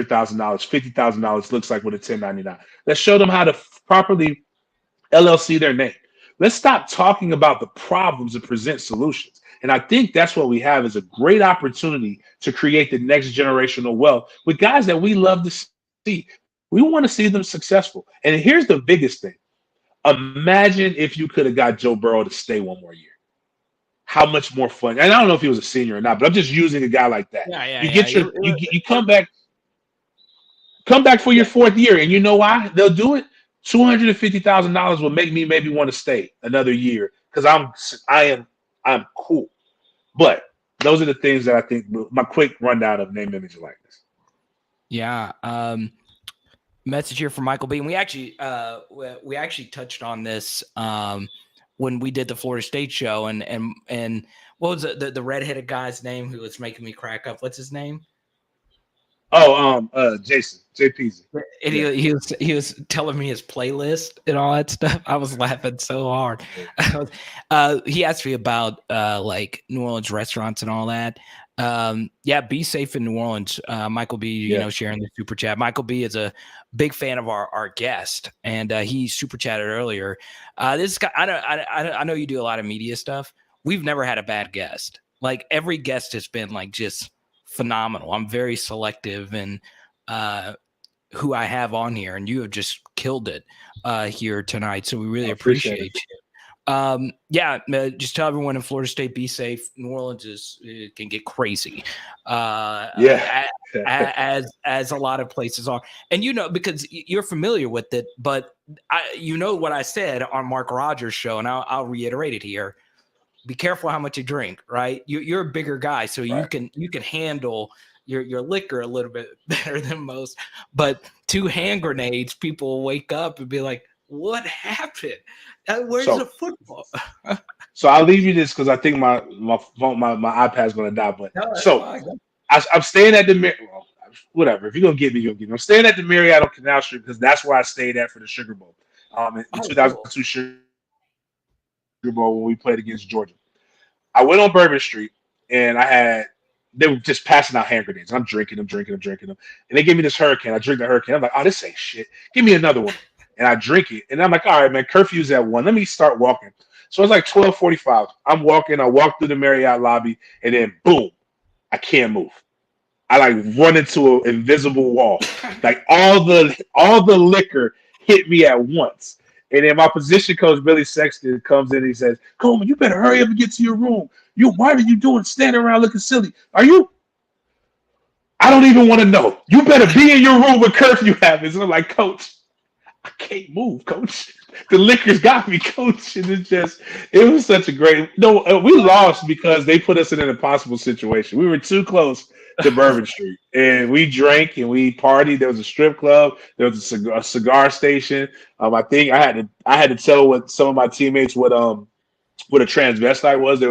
$50,000 looks like with a 1099. Let's show them how to properly LLC their name. Let's stop talking about the problems and present solutions. And I think that's what we have, is a great opportunity to create the next generational wealth with guys that we love to see. We want to see them successful. And here's the biggest thing. Imagine if you could have got Joe Burrow to stay one more year. How much more fun? And I don't know if he was a senior or not, but I'm just using a guy like that. You come back for your fourth year, and you know why they'll do it? $250,000 will make me maybe want to stay another year because I'm cool. But those are the things that I think. My quick rundown of name, image, and likeness. Yeah. Message here from Michael B. And we actually touched on this when we did the Florida State show, and what was the redheaded guy's name who was making me crack up? What's his name? Jason JPZ. And he was telling me his playlist and all that stuff. I was laughing so hard. He asked me about like New Orleans restaurants and all that. Be safe in New Orleans. Michael B, sharing the super chat. Michael B is a big fan of our guest, and he super chatted earlier. This guy, I know you do a lot of media stuff. We've never had a bad guest. Like every guest has been like just phenomenal. I'm very selective in who I have on here, and you have just killed it here tonight. So we really appreciate you. Just tell everyone in Florida State, be safe. New Orleans can get crazy. As a lot of places are. And because you're familiar with it, but what I said on Mark Rogers' show, and I'll reiterate it here. Be careful how much you drink, right? You're a bigger guy, so you can handle your liquor a little bit better than most. But 2 hand grenades, people will wake up and be like, what happened? Where's the football? So I'll leave you this because I think my phone, my iPad's going to die. But I'm staying at the well, whatever. If you're going to get me, you'll get me. I'm staying at the Marriott on Canal Street because that's where I stayed at for the Sugar Bowl. In 2002 Sugar Bowl when we played against Georgia. I went on Bourbon Street and they were just passing out hand grenades. I'm drinking them, and they gave me this Hurricane. I drink the Hurricane. I'm like, oh, this ain't shit. Give me another one, and I drink it. And I'm like, all right, man, curfew's at 1. Let me start walking. So it's like 12:45. I'm walking. I walk through the Marriott lobby, and then boom, I can't move. I like run into an invisible wall. Like all the liquor hit me at once. And then my position coach Billy Sexton comes in and he says, Coleman, you better hurry up and get to your room. Why are you doing standing around looking silly? I don't even want to know. You better be in your room with curfew happens. And I'm like, Coach, I can't move, Coach. The liquor's got me, Coach. And it was such a great. No, we lost because they put us in an impossible situation. We were too close to Bourbon Street, and we drank and we partied. There was a strip club. There was a cigar station. I think I had to tell what some of my teammates what a transvestite was. There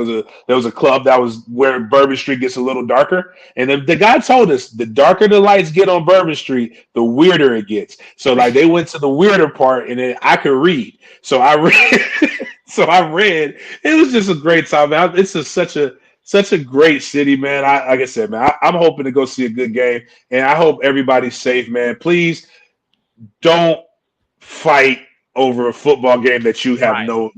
was a club that was where Bourbon Street gets a little darker, and the guy told us the darker the lights get on Bourbon Street, the weirder it gets. So like they went to the weirder part, and then I could read, so I read. So I read. It was just a great time. Man. It's such a great city, man. Like I said, man, I'm hoping to go see a good game, and I hope everybody's safe, man. Please don't fight over a football game that you have no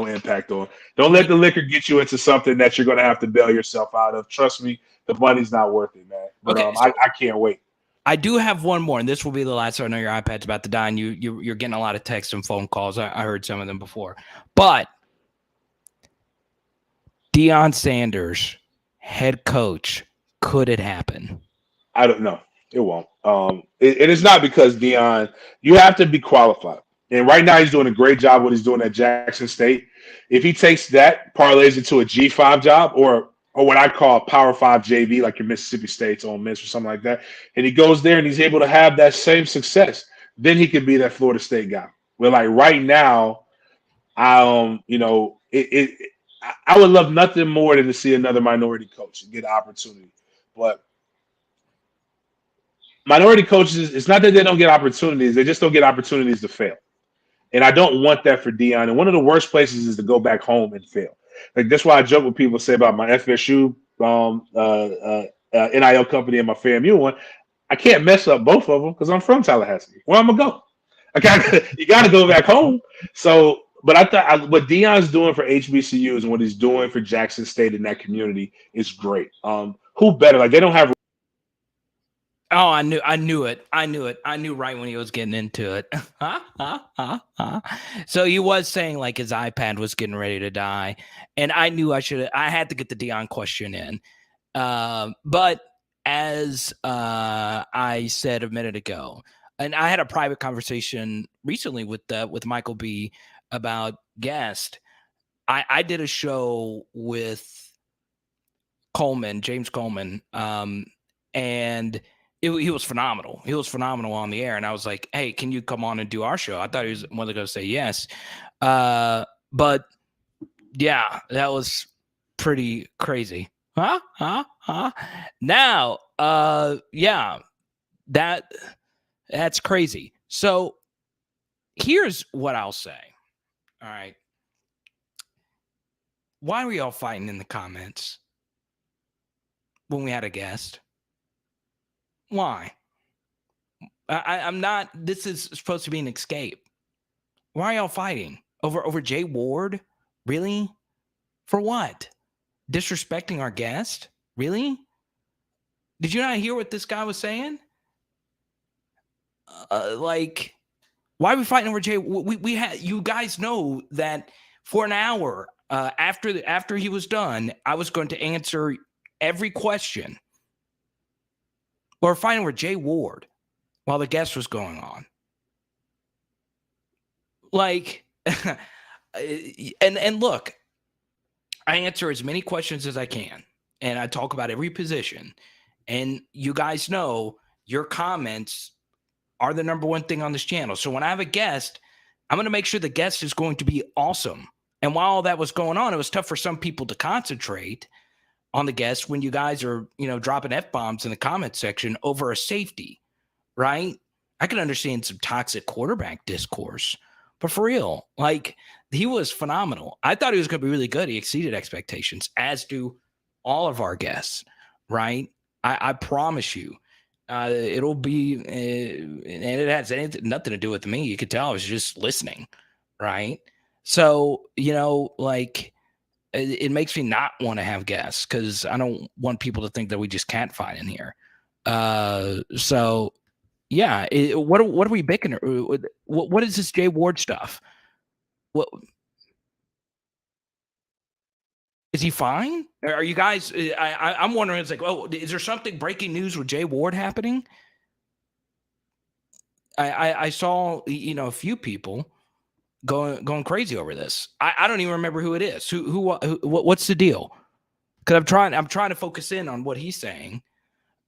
impact on. Don't let the liquor get you into something that you're going to have to bail yourself out of. Trust me, the money's not worth it, man. But I can't wait. I do have one more, and this will be the last. So I know your iPad's about to die, and you're getting a lot of texts and phone calls. I heard some of them before, but Deion Sanders, head coach, could it happen? I don't know. It won't. It is not because Deion. You have to be qualified, and right now he's doing a great job. What he's doing at Jackson State. If he takes that, parlays into a G5 job or what I call a Power 5 JV, like your Mississippi State's Ole Miss or something like that, and he goes there and he's able to have that same success, then he could be that Florida State guy. Well, like right now, I would love nothing more than to see another minority coach and get an opportunity. But minority coaches, it's not that they don't get opportunities; they just don't get opportunities to fail. And I don't want that for Deion. And one of the worst places is to go back home and fail. Like that's why I joke with people say about my FSU NIL company and my FAMU one. I can't mess up both of them because I'm from Tallahassee. Where I'm gonna go? You got to go back home. So, but I thought what Deion's doing for HBCUs and what he's doing for Jackson State in that community is great. Who better? Like they don't have. Oh, I knew it. I knew right when he was getting into it. So he was saying like his iPad was getting ready to die. And I knew I had to get the Deion question in. But as I said a minute ago, and I had a private conversation recently with Michael B about guest. I did a show with James Coleman, and he was phenomenal. He was phenomenal on the air. And I was like, hey, can you come on and do our show? I thought he was one of going to say yes. But yeah, that was pretty crazy. Now, yeah, that's crazy. So here's what I'll say. All right. Why were y'all fighting in the comments when we had a guest? Why? I'm not. This is supposed to be an escape. Why are y'all fighting over Jay Ward? Really? For what? Disrespecting our guest? Really? Did you not hear what this guy was saying? Like, why are we fighting over Jay? We had, you guys know that for an hour after he was done, I was going to answer every question. Or fighting with Jay Ward while the guest was going on. Like, and look, I answer as many questions as I can. And I talk about every position. And you guys know your comments are the number one thing on this channel. So when I have a guest, I'm going to make sure the guest is going to be awesome. And while all that was going on, it was tough for some people to concentrate on the guests when you guys are, dropping F-bombs in the comment section over a safety, right? I can understand some toxic quarterback discourse, But for real, like, he was phenomenal. I thought he was going to be really good. He exceeded expectations, as do all of our guests, right? I promise you, it'll be, and it has nothing to do with me. You could tell I was just listening, right? So, like, it makes me not want to have guests because I don't want people to think that we just can't find in here. So yeah, what are we bickering? What is this Jay Ward stuff? What is he fine? Are you guys? I'm wondering. It's like, oh, is there something breaking news with Jay Ward happening? I saw a few people going crazy over this. I don't even remember who it is. What's the deal? Because I'm trying to focus in on what he's saying.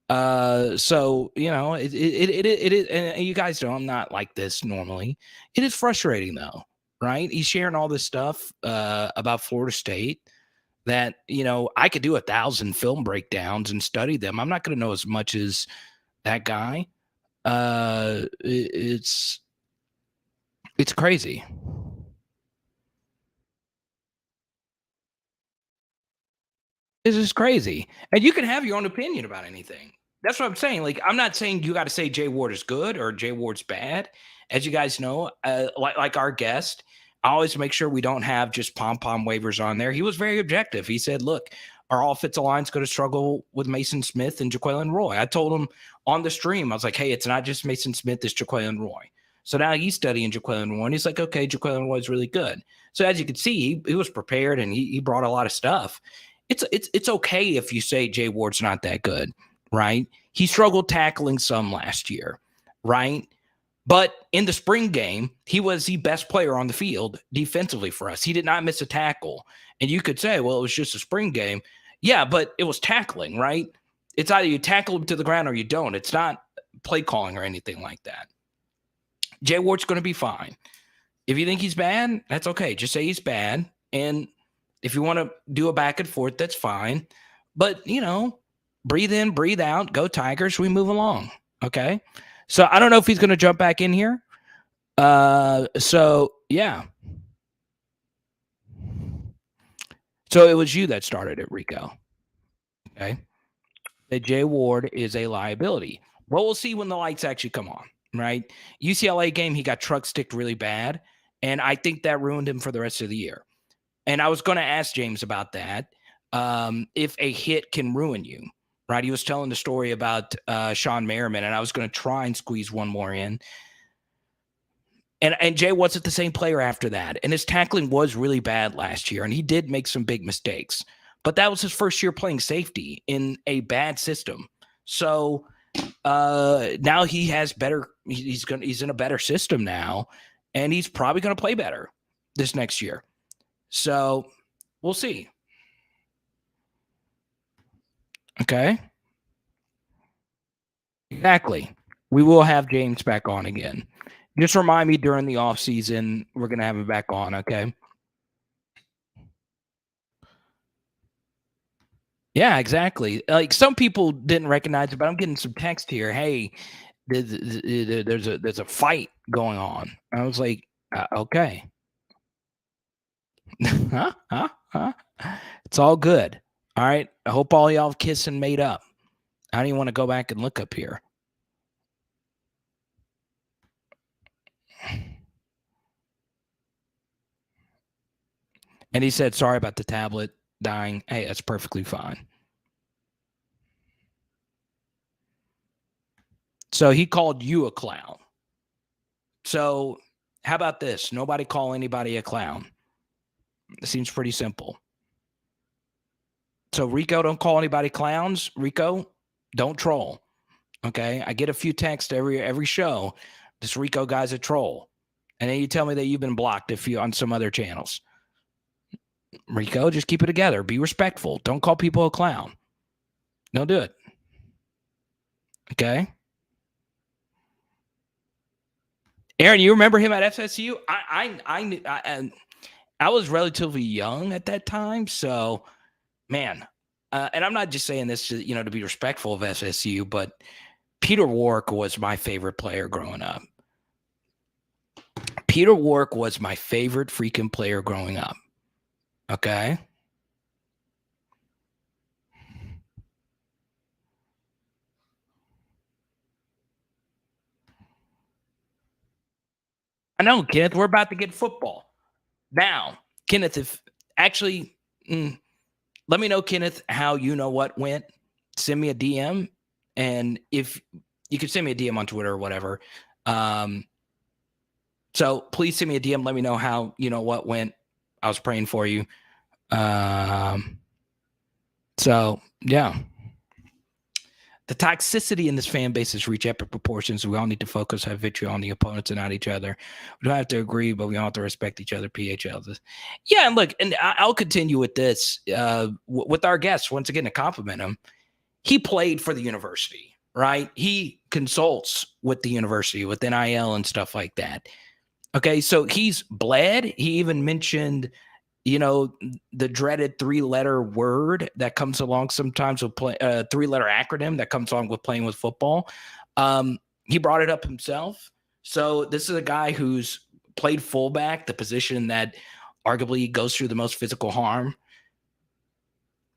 So it is, and you guys know I'm not like this normally. It is frustrating though, right? He's sharing all this stuff about Florida State that I could do 1,000 film breakdowns and study them. I'm not going to know as much as that guy. It's crazy. This is crazy, and you can have your own opinion about anything. That's what I'm saying. Like, I'm not saying you got to say Jay Ward is good or Jay Ward's bad. As you guys know, like our guest, I always make sure we don't have just pom-pom waivers on there. He was very objective. He said, look, our offensive line's going to struggle with Mason Smith and Jaquelin Roy. I told him on the stream, I was like, hey, it's not just Mason Smith, it's Jaquelin Roy. So now he's studying Jaquelin Roy, and he's like, okay, Jaquelin Roy is really good. So as you can see, he was prepared, and he brought a lot of stuff. It's okay if you say Jay Ward's not that good, right? He struggled tackling some last year, right? But in the spring game, he was the best player on the field defensively for us. He did not miss a tackle. And you could say, well, it was just a spring game. Yeah, but it was tackling, right? It's either you tackle him to the ground or you don't. It's not play calling or anything like that. Jay Ward's going to be fine. If you think he's bad, that's okay. Just say he's bad. And if you want to do a back and forth, that's fine. But, breathe in, breathe out, go Tigers. We move along. Okay. So I don't know if he's going to jump back in here. So yeah. So it was you that started it, Rico. Okay. That Jay Ward is a liability. Well, we'll see when the lights actually come on, right? UCLA game, he got truck sticked really bad. And I think that ruined him for the rest of the year. And I was going to ask James about that. If a hit can ruin you, right? He was telling the story about Sean Merriman, and I was going to try and squeeze one more in. And Jay wasn't the same player after that. And his tackling was really bad last year, and he did make some big mistakes. But that was his first year playing safety in a bad system. So now he has better. He's in a better system now, and he's probably going to play better this next year. So we'll see. Okay. Exactly. We will have James back on again. Just remind me during the off season, we're going to have him back on. Okay. Yeah, exactly. Like, some people didn't recognize it, but I'm getting some text here. Hey, there's a fight going on. I was like, okay. Huh? It's all good. All right. I hope all y'all have kissed and made up. I don't even want to go back and look up here. And he said, sorry about the tablet dying. Hey, that's perfectly fine. So he called you a clown. So how about this? Nobody call anybody a clown. It seems pretty simple. So Rico, don't call anybody clowns. Rico, don't troll. Okay. I get a few texts every show. This Rico guy's a troll. And then you tell me that you've been blocked on some other channels. Rico, just keep it together. Be respectful. Don't call people a clown. Don't do it. Okay. Aaron, you remember him at FSU? I was relatively young at that time, so man. And I'm not just saying this to be respectful of FSU, but Peter Warrick was my favorite player growing up. Peter Warrick was my favorite freaking player growing up. Okay. I know, Kenneth, we're about to get football. Now, Kenneth, if actually, let me know, Kenneth, how you know what went. Send me a DM. And if you could send me a DM on Twitter or whatever. So please send me a DM. Let me know how you know what went. I was praying for you. So, yeah. The toxicity in this fan base has reached epic proportions. We all need to focus our vitriol on the opponents and not each other. We don't have to agree, but we all have to respect each other. PHL. Yeah, and look, and I'll continue with this with our guests. Once again, to compliment him. He played for the university, right? He consults with the university, with NIL and stuff like that. Okay, so he's bled. He even mentioned the dreaded 3-letter word that comes along sometimes with 3-letter acronym that comes along with playing with football. He brought it up himself. So this is a guy who's played fullback, the position that arguably goes through the most physical harm.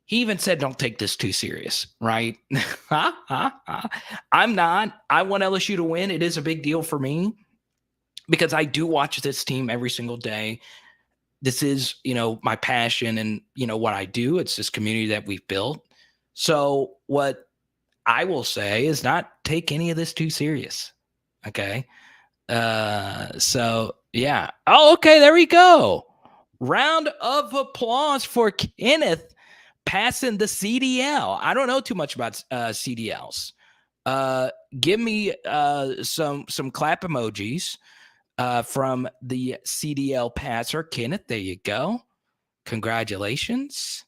He even said, don't take this too serious, right? I'm not. I want LSU to win. It is a big deal for me because I do watch this team every single day. This is, my passion and, what I do. It's this community that we've built. So what I will say is not take any of this too serious. Okay. So yeah. Oh, okay. There we go. Round of applause for Kenneth passing the CDL. I don't know too much about CDLs. Give me some clap emojis. From the CDL passer, Kenneth. There you go. Congratulations.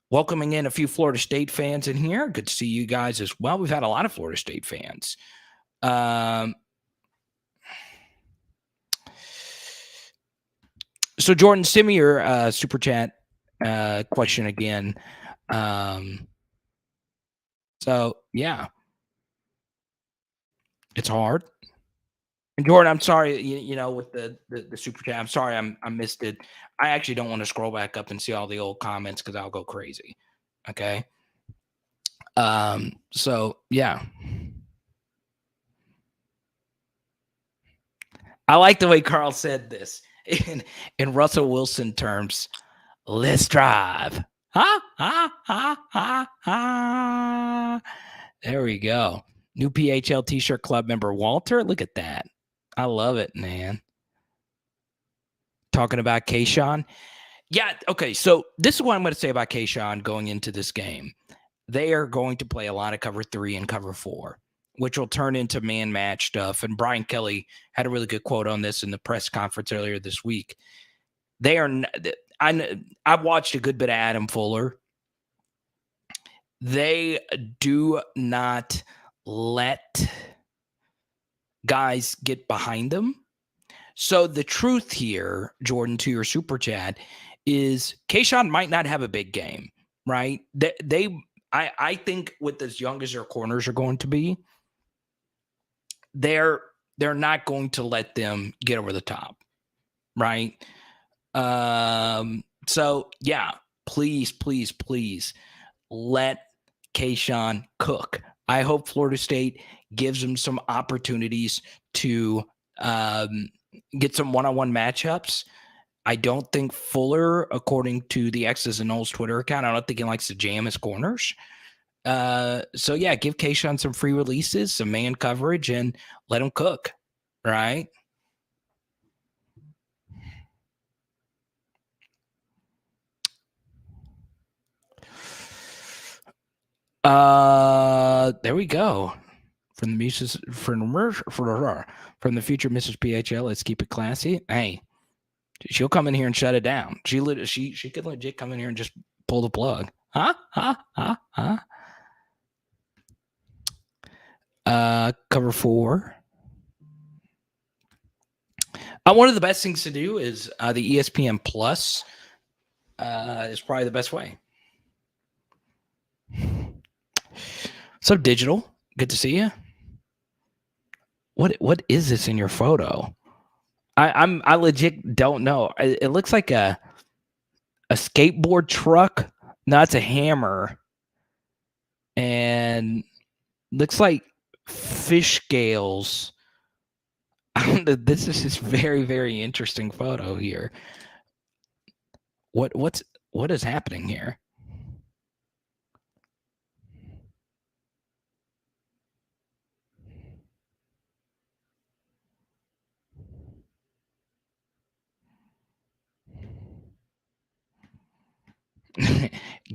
Welcoming in a few Florida State fans in here. Good to see you guys as well. We've had a lot of Florida State fans. So, Jordan, send me your super chat question again. So, yeah. It's hard. And Jordan, I'm sorry, with the super chat. I'm sorry I missed it. I actually don't want to scroll back up and see all the old comments because I'll go crazy. Okay. So yeah. I like the way Carl said this in Russell Wilson terms. Let's drive. Ha ha ha ha ha. There we go. New PHL T-shirt club member Walter. Look at that. I love it, man. Talking about Kayshawn. Yeah, okay. So this is what I'm going to say about Kayshawn going into this game. They are going to play a lot of cover 3 and cover 4, which will turn into man match stuff. And Brian Kelly had a really good quote on this in the press conference earlier this week. They are. I've watched a good bit of Adam Fuller. They do not let guys get behind them. So the truth here, Jordan, to your super chat, is Kayshawn might not have a big game, right? I think with as young as their corners are going to be, they're not going to let them get over the top, right? So yeah, please let Kayshawn cook. I hope Florida State gives them some opportunities to get some one-on-one matchups. I don't think Fuller, according to the X's and O's Twitter account, I don't think he likes to jam his corners. So yeah, give Kayshawn some free releases, some man coverage, and let him cook, right? There we go. From the Mrs. from the future Mrs. PHL, let's keep it classy. Hey, she'll come in here and shut it down. She could legit come in here and just pull the plug. Cover 4. One of the best things to do is the ESPN Plus is probably the best way. So digital, good to see you. What is this in your photo? I legit don't know. It looks like a skateboard truck. No, it's a hammer. And looks like fish scales. This is just very, very interesting photo here. What is happening here?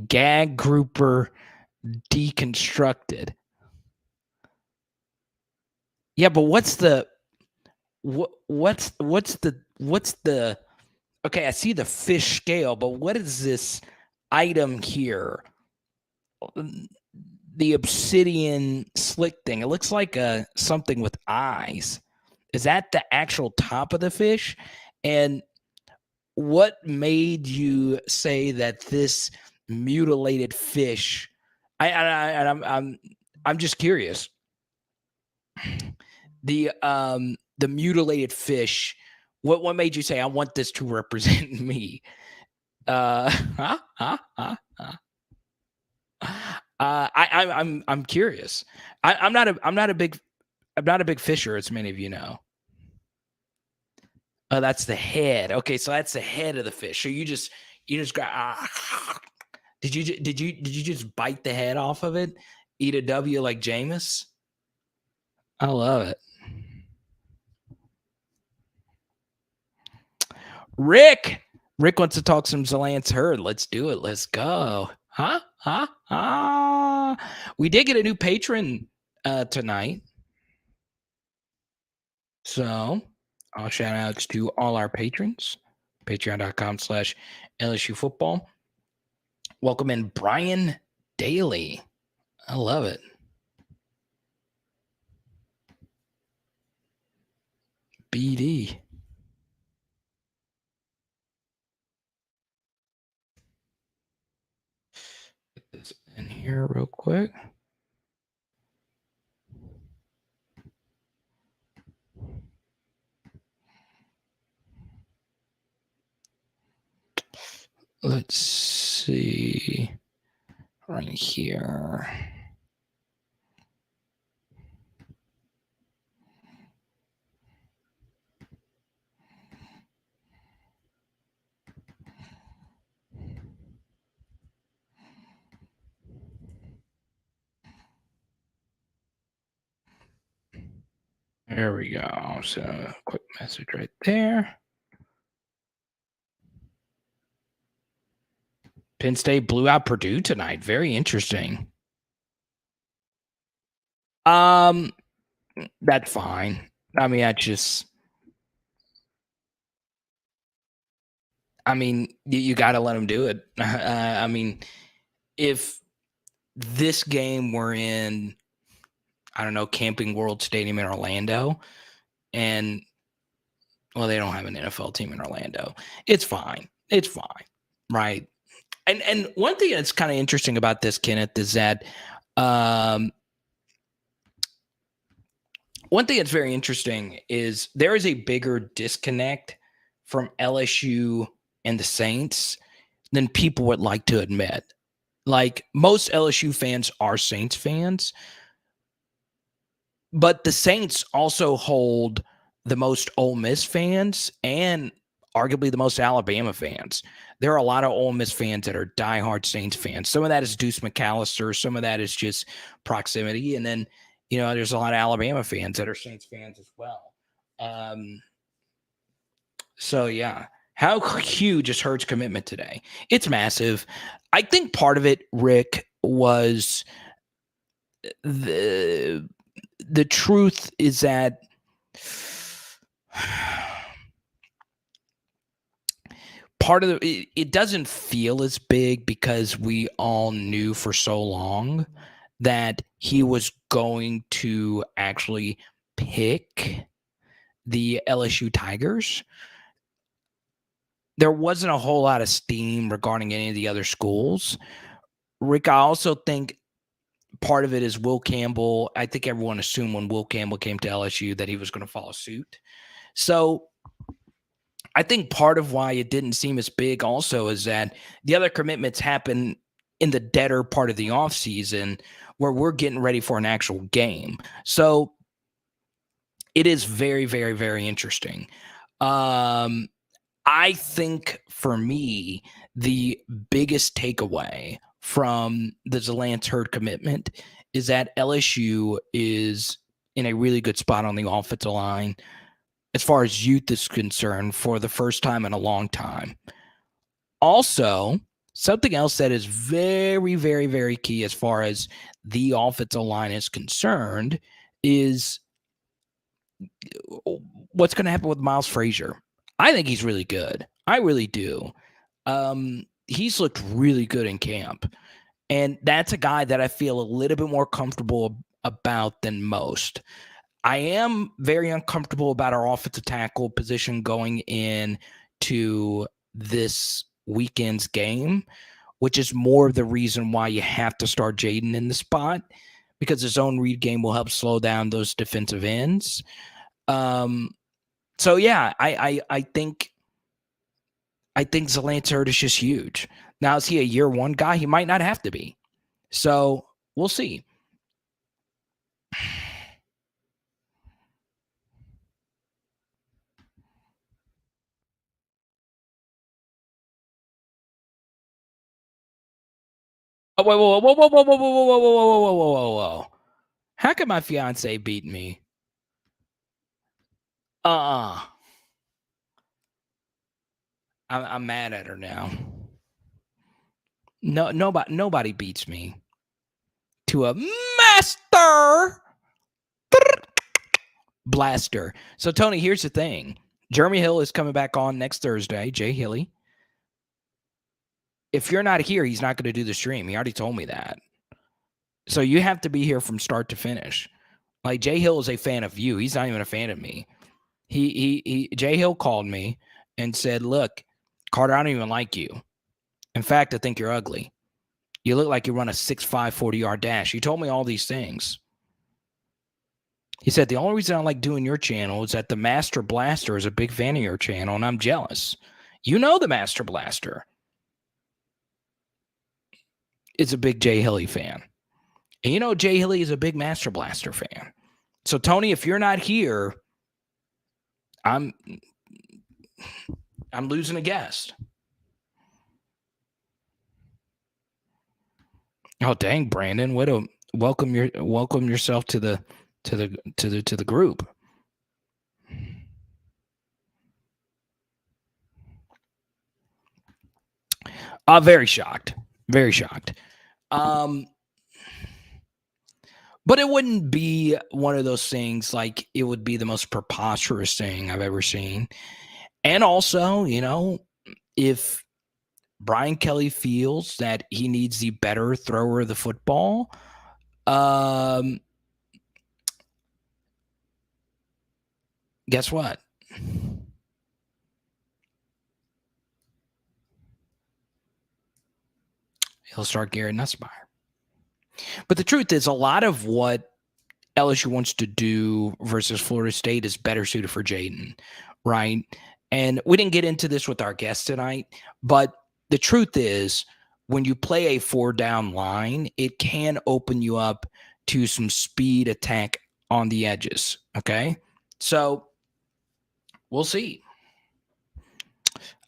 Gag grouper deconstructed. Yeah, but what's the okay, I see the fish scale, but what is this item here? The obsidian slick thing. It looks like something with eyes. Is that the actual top of the fish? And what made you say that this mutilated fish? I'm just curious. The mutilated fish. What made you say I want this to represent me? I'm curious. I'm not a big fisher, as many of you know. Oh, that's the head. Okay, so that's the head of the fish. So you just got. Did you just bite the head off of it? Eat a W like Jameis? I love it. Rick wants to talk some ZALANCE herd. Let's do it. Let's go. We did get a new patron tonight. So I'll shout outs to all our patrons. Patreon.com/LSU football. Welcome in Brian Daly. I love it. BD. Get this in here real quick. Let's see. Right here. There we go. So quick message right there. Penn State blew out Purdue tonight. Very interesting. That's fine. I mean, you got to let them do it. I mean, if this game were in, I don't know, Camping World Stadium in Orlando, and well, they don't have an NFL team in Orlando. It's fine. It's fine, right? And one thing that's kind of interesting about this, Kenneth, is that one thing that's very interesting is there is a bigger disconnect from LSU and the Saints than people would like to admit. Like, most LSU fans are Saints fans, but the Saints also hold the most Ole Miss fans and arguably the most Alabama fans. There are a lot of Ole Miss fans that are diehard Saints fans. Some of that is Deuce McAllister. Some of that is just proximity. And then, there's a lot of Alabama fans that are Saints fans as well. So, yeah. How huge is Hurd's commitment today? It's massive. I think part of it, Rick, was the truth is that part of it doesn't feel as big because we all knew for so long that he was going to actually pick the LSU Tigers. There wasn't a whole lot of steam regarding any of the other schools. Rick, I also think part of it is Will Campbell. I think everyone assumed when Will Campbell came to LSU that he was going to follow suit. So I think part of why it didn't seem as big also is that the other commitments happen in the deader part of the offseason where we're getting ready for an actual game. So it is very, very, very interesting. I think for me, the biggest takeaway from the ZALANCE herd commitment is that LSU is in a really good spot on the offensive line as far as youth is concerned for the first time in a long time. Also, something else that is very, very, very key as far as the offensive line is concerned is what's going to happen with Miles Frazier. I think he's really good. I really do. He's looked really good in camp. And that's a guy that I feel a little bit more comfortable about than most. I am very uncomfortable about our offensive tackle position going into this weekend's game, which is more of the reason why you have to start Jaden in the spot, because his own read game will help slow down those defensive ends. So yeah, I think ZALANCE herd is just huge. Now, is he a year one guy? He might not have to be. So we'll see. Oh, whoa, whoa, whoa, whoa, whoa, whoa, whoa, whoa, whoa, whoa, whoa, whoa, whoa, whoa. How can my fiance beat me? I'm mad at her now. No, nobody beats me to a master blaster. So Tony, here's the thing. Jeremy Hill is coming back on next Thursday. Jay Hilly. If you're not here, he's not going to do the stream. He already told me that. So you have to be here from start to finish. Like, Jay Hill is a fan of you. He's not even a fan of me. Jay Hill called me and said, "Look, Carter, I don't even like you. In fact, I think you're ugly. You look like you run a 6'5", 40-yard dash." He told me all these things. He said, "The only reason I like doing your channel is that the Master Blaster is a big fan of your channel, and I'm jealous. You know the Master Blaster is a big Jay Hilly fan. And you know Jay Hilly is a big Master Blaster fan. So, Tony, if you're not here, I'm losing a guest." Oh, dang, Brandon! What a welcome yourself to the group. Very shocked. Very shocked. But it wouldn't be one of those things like it would be the most preposterous thing I've ever seen. And also, you know, if Brian Kelly feels that he needs the better thrower of the football, guess what? He'll start Garrett Nussmeier. But the truth is, a lot of what LSU wants to do versus Florida State is better suited for Jaden, right? And we didn't get into this with our guest tonight, but the truth is, when you play a 4-down line, it can open you up to some speed attack on the edges, okay? So we'll see.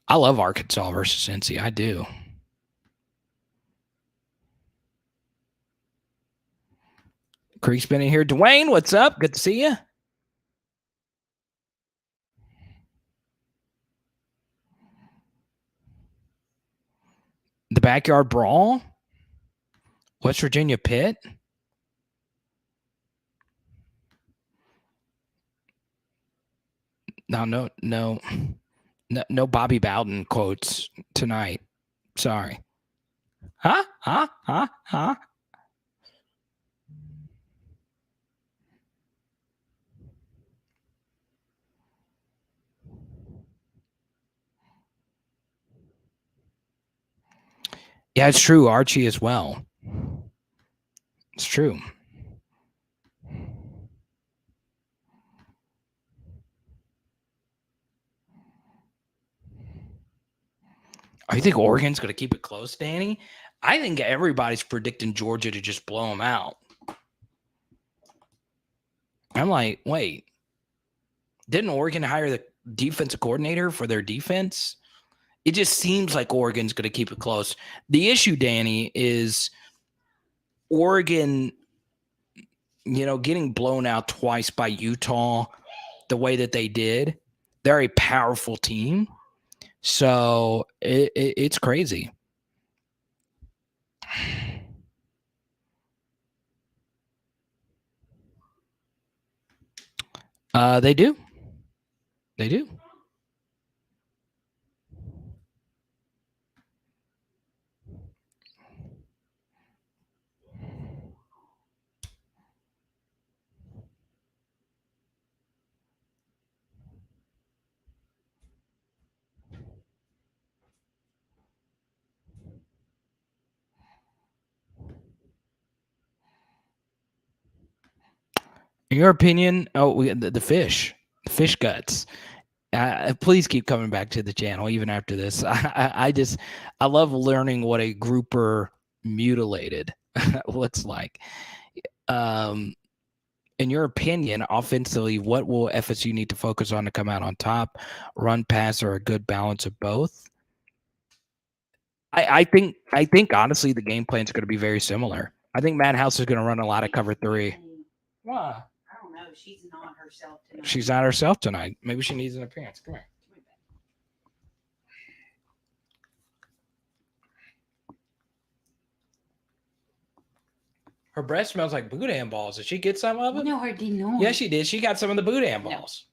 I love Arkansas versus Cincy. I do. Creek spinning here. Dwayne, what's up? Good to see you. The backyard brawl? West Virginia Pitt? No Bobby Bowden quotes tonight. Sorry. Huh? Yeah, it's true. Archie as well. It's true. I think Oregon's going to keep it close, Danny. I think everybody's predicting Georgia to just blow them out. I'm like, wait, didn't Oregon hire the defensive coordinator for their defense? It just seems like Oregon's going to keep it close. The issue, Danny, is Oregon, getting blown out twice by Utah the way that they did. They're a powerful team. So it's crazy. They do. They do. In your opinion, the fish guts. Please keep coming back to the channel even after this. I love learning what a grouper mutilated looks like. In your opinion, offensively, what will FSU need to focus on to come out on top? Run, pass, or a good balance of both? I think honestly the game plan is going to be very similar. I think Matt House is going to run a lot of cover 3. Wow. I don't know. She's not herself tonight. She's not herself tonight. Maybe she needs an appearance. Come here. Her breath smells like boudin balls. Did she get some of it? No, I did not. Yeah, she did. She got some of the boudin balls.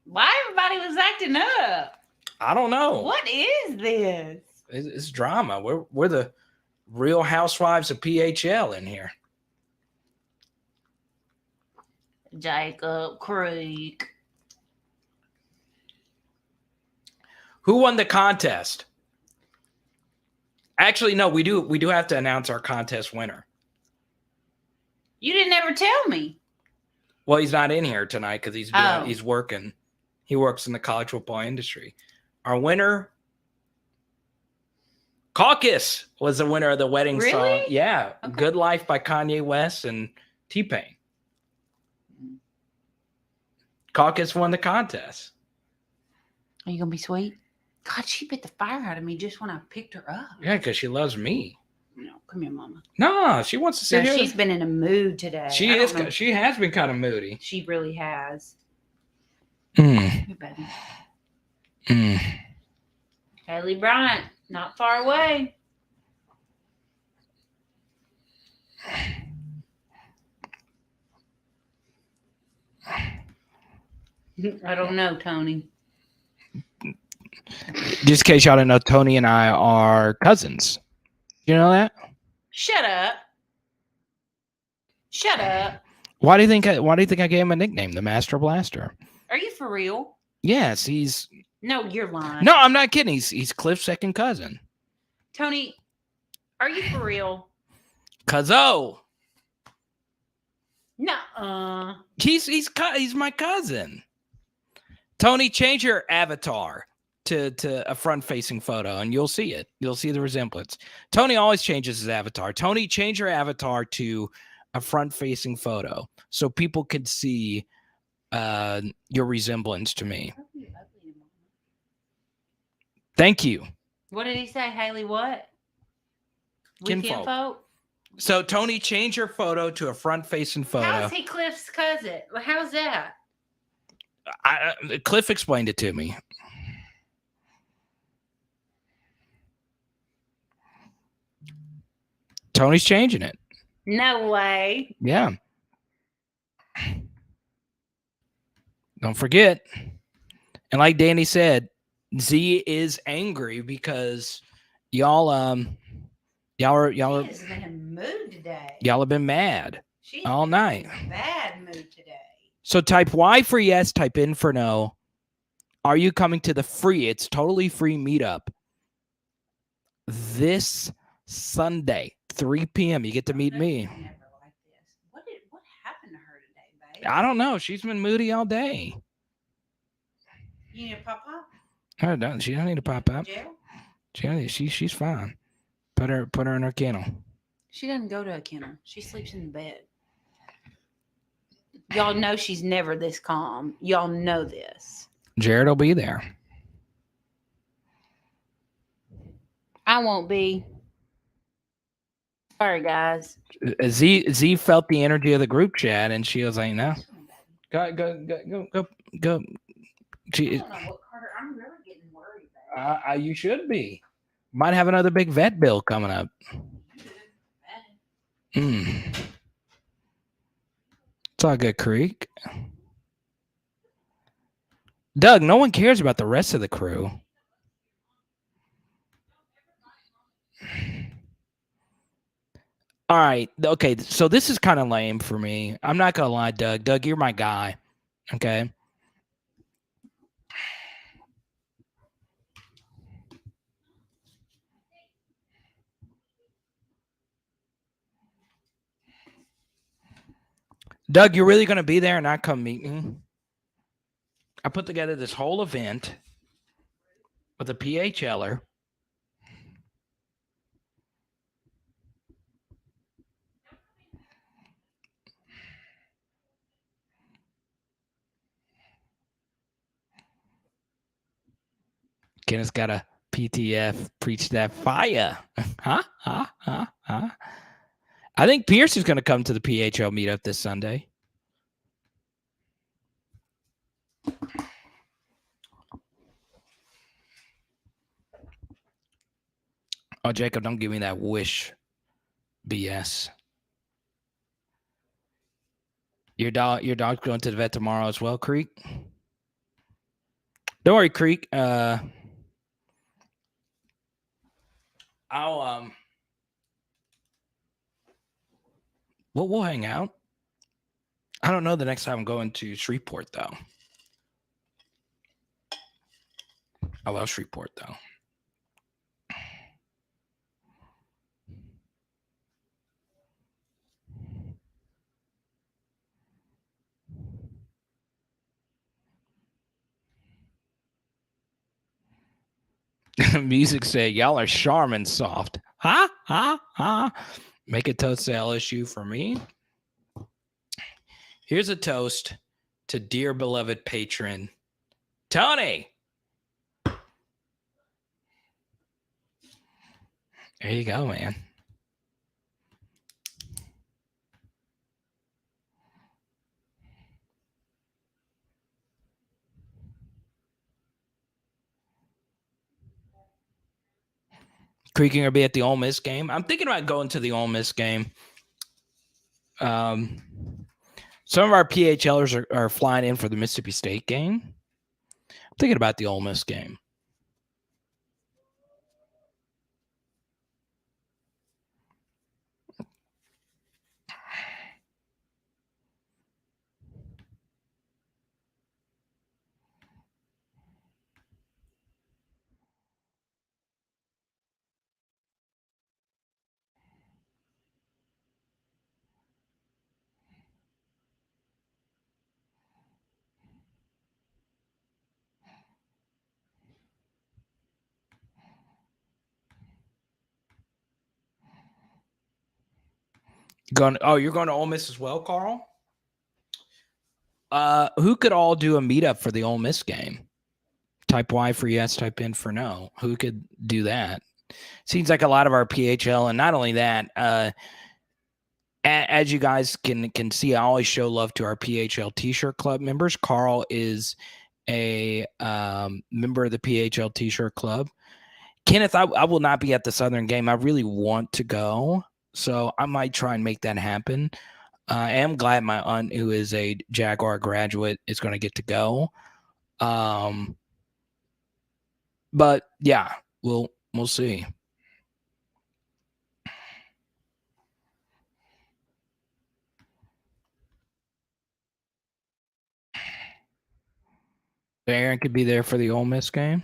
Why everybody was acting up? I don't know. What is this? It's drama. We're the Real Housewives of PHL in here. Jacob Creek. Who won the contest? Actually, no, we do have to announce our contest winner. You didn't ever tell me. Well, he's not in here tonight because he's working. He works in the college football industry. Our winner, Caucus, was the winner of the wedding song. Yeah. Okay. Good Life by Kanye West and T-Pain. Caucus won the contest. Are you going to be sweet? God, she bit the fire out of me just when I picked her up. Yeah, because she loves me. No, come here, Mama. No, she wants to sit here. She's been in a mood today. She has been kind of moody. She really has. Hey, baby. Haley Bryant, not far away. I don't know, Tony. Just in case y'all don't know, Tony and I are cousins. You know that? Shut up. Shut up. Why do you think I gave him a nickname, the Master Blaster? Are you for real? Yes, he's. No, you're lying. No, I'm not kidding. He's Cliff's second cousin. Tony, are you for real? Cuzzo. Nuh-uh. He's my cousin. Tony, change your avatar to a front-facing photo, and you'll see it. You'll see the resemblance. Tony always changes his avatar. Tony, change your avatar to a front-facing photo so people can see your resemblance to me. Thank you. What did he say, Haley? What? Kinfolk? So, Tony, change your photo to a front-facing photo. How's he Cliff's cousin? How's that? Cliff explained it to me. Tony's changing it. No way. Yeah. Don't forget. And like Danny said, Z is angry because y'all been in a mood today. Y'all have been mad all night. In a bad mood today. So type Y for yes, type in for no. Are you coming to the free? It's totally free meetup this Sunday, 3 p.m. You get to meet me. What happened to her today, I don't know. She's been moody all day. You need a pop up? She don't need to pop up. Jail? She's fine. Put her in her kennel. She doesn't go to a kennel. She sleeps in the bed. Y'all know she's never this calm. Y'all know this. Jared will be there. I won't be. Sorry, guys. Z felt the energy of the group chat, and she was like, "No, go." I She, don't know what Carter. I'm really getting worried about. you should be. Might have another big vet bill coming up. It's all good, Creek. Doug, no one cares about the rest of the crew. All right. Okay. So this is kind of lame for me. I'm not going to lie, Doug. Doug, you're my guy. Okay. Doug, you're really going to be there and not come meet me? I put together this whole event with a PHLer. Kenneth's got a PTF, preach that fire. Huh? I think Pierce is going to come to the PHL meetup this Sunday. Oh, Jacob, don't give me that wish BS. Your dog's going to the vet tomorrow as well, Creek? Don't worry, Creek. We'll hang out. I don't know the next time I'm going to Shreveport, though. I love Shreveport, though. Music say y'all are Charmin soft. Make a toast to LSU for me. Here's a toast to dear beloved patron Tony. There you go, man. Creaking or be at the Ole Miss game. I'm thinking about going to the Ole Miss game. Some of our PHLers are flying in for the Mississippi State game. I'm thinking about the Ole Miss game. You're going to Ole Miss as well, Carl? Who could all do a meetup for the Ole Miss game? Type Y for yes, type N for no. Who could do that? Seems like a lot of our PHL, and not only that, as you guys can see, I always show love to our PHL T-shirt club members. Carl is a member of the PHL T-shirt club. Kenneth, I will not be at the Southern game. I really want to go, so I might try and make that happen. I am glad my aunt, who is a Jaguar graduate, is going to get to go. But yeah, we'll see. Aaron could be there for the Ole Miss game.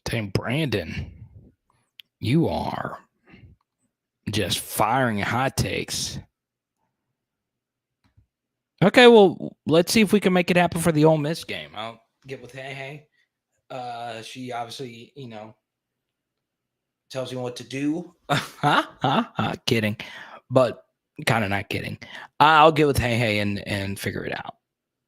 Dang, Brandon, you are just firing hot takes. Okay, well, let's see if we can make it happen for the Ole Miss game. I'll get with Hey. She obviously, tells you what to do. Kidding, but kind of not kidding. I'll get with Hey and figure it out.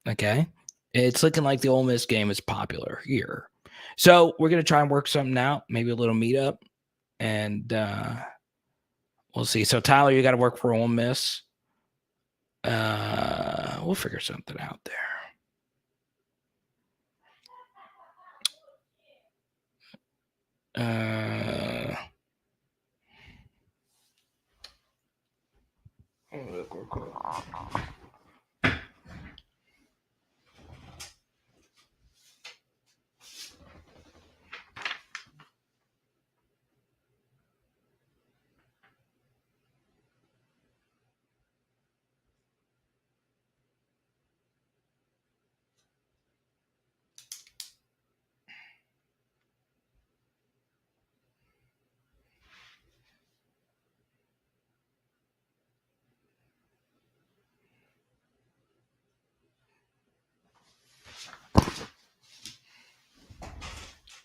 Okay, it's looking like the Ole Miss game is popular here, so we're gonna try and work something out. Maybe a little meetup, and we'll see. So Tyler, you got to work for Ole Miss. We'll figure something out there. Look real quick.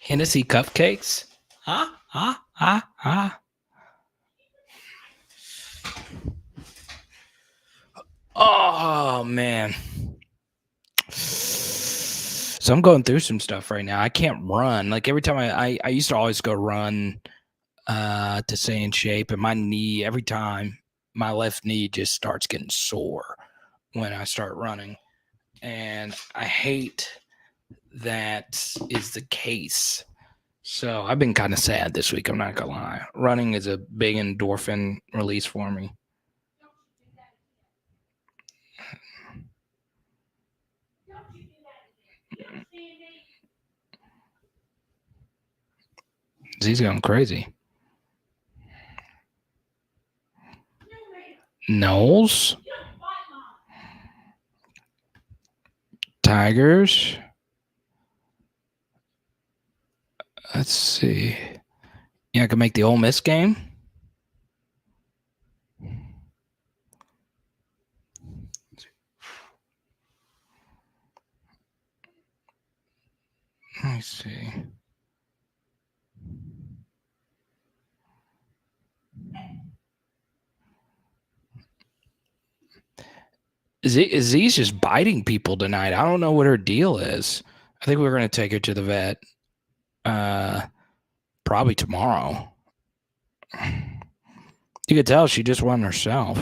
Hennessy cupcakes? Oh, man. So I'm going through some stuff right now. I can't run. Like every time I used to always go run to stay in shape, and my knee, every time my left knee just starts getting sore when I start running. And I hate that is the case. So I've been kind of sad this week. I'm not gonna lie. Running is a big endorphin release for me. He's going crazy. Knowles. Tigers. Let's see. Yeah, I can make the Ole Miss game. Let me see. Z's just biting people tonight. I don't know what her deal is. I think we're going to take her to the vet probably tomorrow. You could tell she just won herself.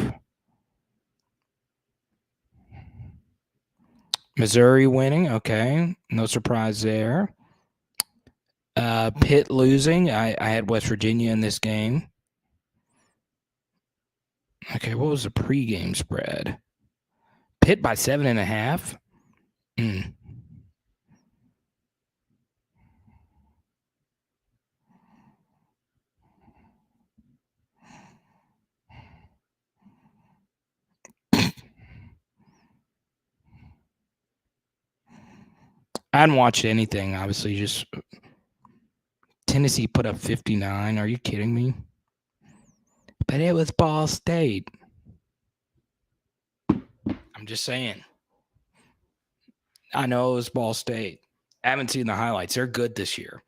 Missouri winning. Okay. No surprise there. Pitt losing. I had West Virginia in this game. Okay, what was the pregame spread? Pitt by 7.5. I hadn't watched anything, obviously. Just Tennessee put up 59. Are you kidding me? But it was Ball State. I'm just saying. I know it was Ball State. I haven't seen the highlights. They're good this year.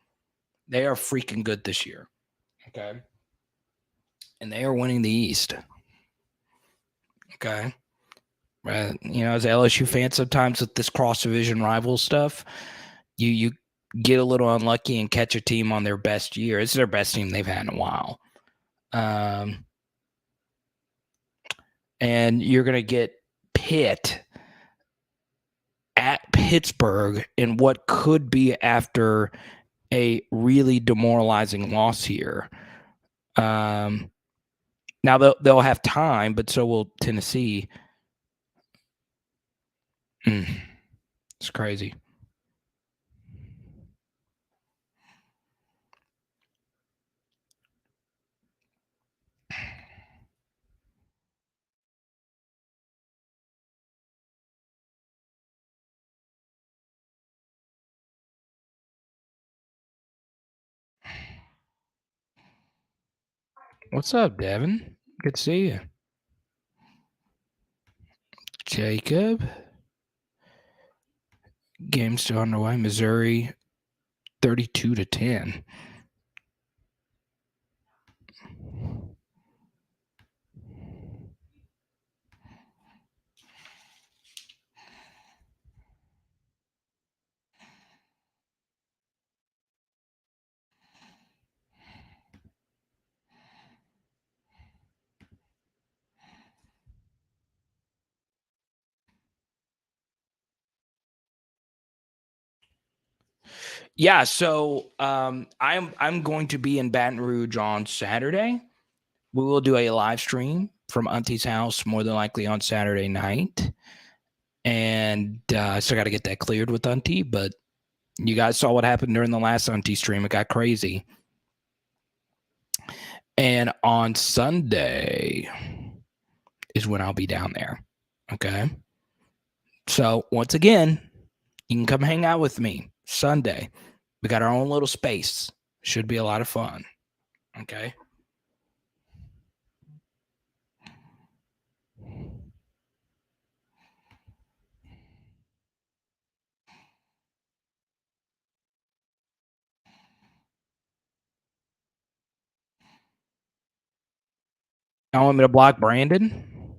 They are freaking good this year. Okay. And they are winning the East. Okay. As an LSU fan, sometimes with this cross-division rival stuff, you get a little unlucky and catch a team on their best year. It's their best team they've had in a while. And you're going to get Pitt at Pittsburgh in what could be after a really demoralizing loss here. Now they'll have time, but so will Tennessee. It's crazy. What's up, Devin? Good to see you. Jacob. Game still underway. Missouri 32-10. Yeah, so I'm going to be in Baton Rouge on Saturday. We will do a live stream from Auntie's house, more than likely on Saturday night. And I still got to get that cleared with Auntie, but you guys saw what happened during the last Auntie stream. It got crazy. And on Sunday is when I'll be down there. Okay. So once again, you can come hang out with me Sunday. We got our own little space. Should be a lot of fun. Okay. I want me to block Brandon.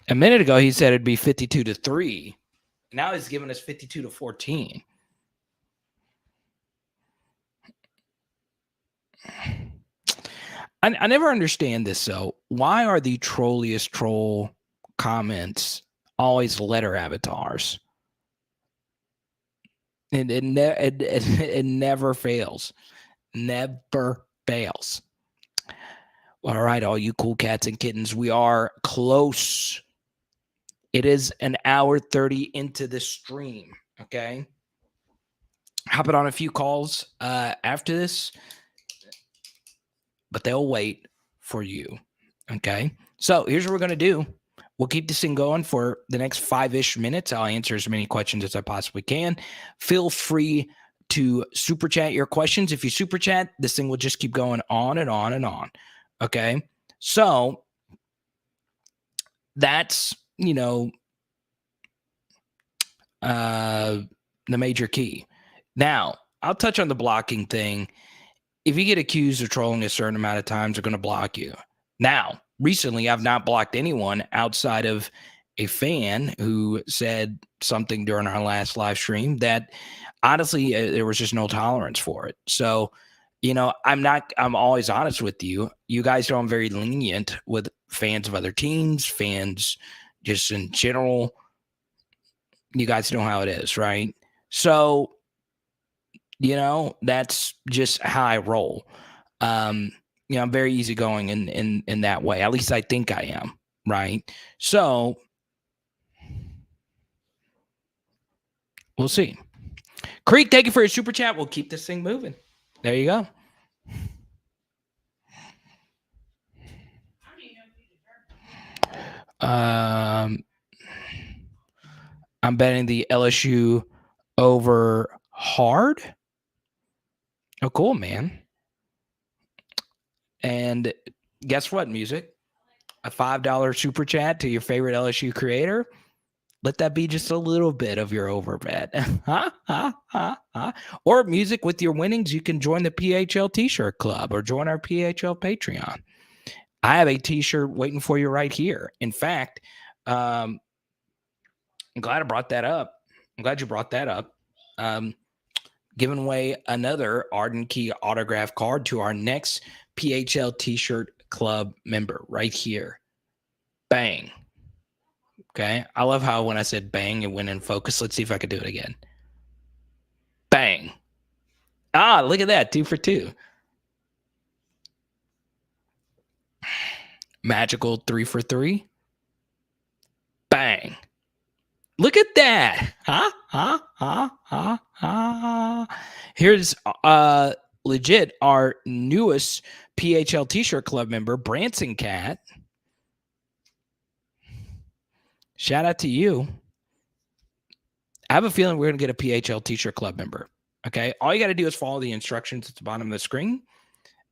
A minute ago, he said it'd be 52-3. Now he's giving us 52-14. I never understand this, though. Why are the trolliest troll comments always letter avatars? It never fails. Never fails. All right, all you cool cats and kittens, we are close. It is an hour 30 into the stream, okay? Hopping on a few calls after this, but they'll wait for you, okay? So here's what we're going to do. We'll keep this thing going for the next 5-ish minutes. I'll answer as many questions as I possibly can. Feel free to super chat your questions. If you super chat, this thing will just keep going on and on and on, okay? So that's, the major key. Now, I'll touch on the blocking thing. If you get accused of trolling a certain amount of times, they're going to block you. Now, recently, I've not blocked anyone outside of a fan who said something during our last live stream that honestly, there was just no tolerance for it. So, I'm always honest with you. You guys know I'm very lenient with fans of other teams, fans just in general. You guys know how it is, right? So, that's just how I roll. I'm very easygoing in that way. At least I think I am, right? So we'll see. Creek, thank you for your super chat. We'll keep this thing moving. There you go. I'm betting the LSU over hard. Oh, cool, man. And guess what, music? A $5 super chat to your favorite LSU creator. Let that be just a little bit of your over bet. Or music with your winnings. You can join the PHL t-shirt club or join our PHL Patreon. I have a t-shirt waiting for you right here. In fact, I'm glad I brought that up. I'm glad you brought that up. Giving away another Arden Key autograph card to our next PHL t-shirt club member right here. Bang. Okay. I love how when I said bang, it went in focus. Let's see if I could do it again. Bang. Ah, look at that. 2 for 2. Magical 3 for 3. Bang. Look at that. Here's legit our newest PHL t-shirt club member, Branson Cat. Shout out to you. I have a feeling we're going to get a PHL t-shirt club member. Okay. All you got to do is follow the instructions at the bottom of the screen.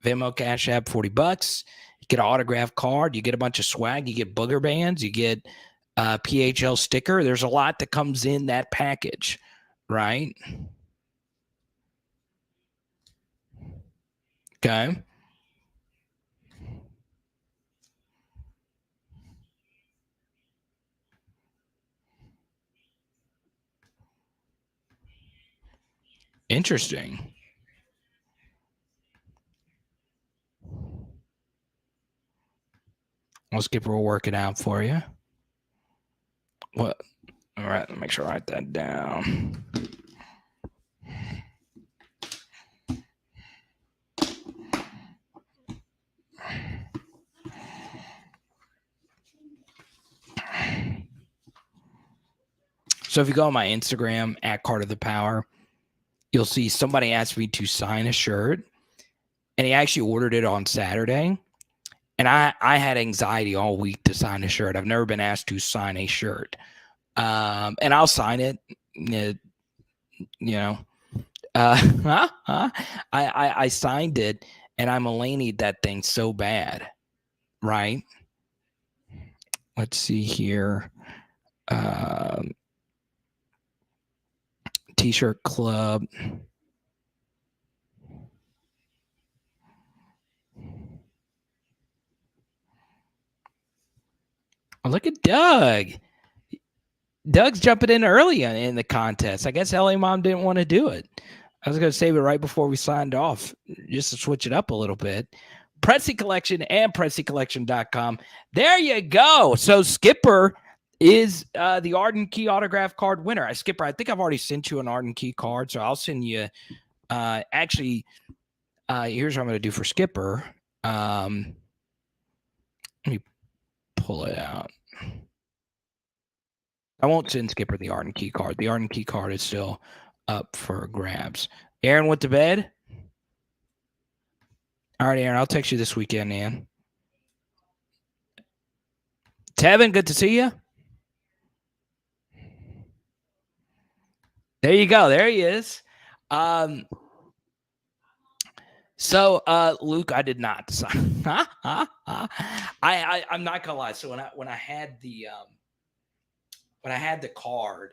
Venmo, Cash App, $40. You get an autograph card. You get a bunch of swag. You get booger bands. You get a PHL sticker. There's a lot that comes in that package, right? Okay. Interesting. Well, Skipper will work it out for you. What? All right, let me make sure I write that down. So if you go on my Instagram at Card of the Power, you'll see somebody asked me to sign a shirt, and he actually ordered it on Saturday. And I had anxiety all week to sign a shirt. I've never been asked to sign a shirt. And I'll sign it, I signed it, and I Mulaney'd that thing so bad, right? Let's see here. T-shirt club. Oh, look at Doug. Doug's jumping in early in the contest. I guess LA Mom didn't want to do it. I was going to save it right before we signed off, just to switch it up a little bit. Prezi Collection and PreziCollection.com. There you go. So Skipper is the Arden Key autograph card winner. Skipper, I think I've already sent you an Arden Key card, so I'll send you. Here's what I'm going to do for Skipper. Let me pull it out. I won't send Skipper the Arden Key card. The Arden Key card is still up for grabs. Aaron went to bed. All right, Aaron, I'll text you this weekend, man. Tevin, good to see you. There you go. There he is. So Luke, I did not sign. I'm not gonna lie. So when I had the card,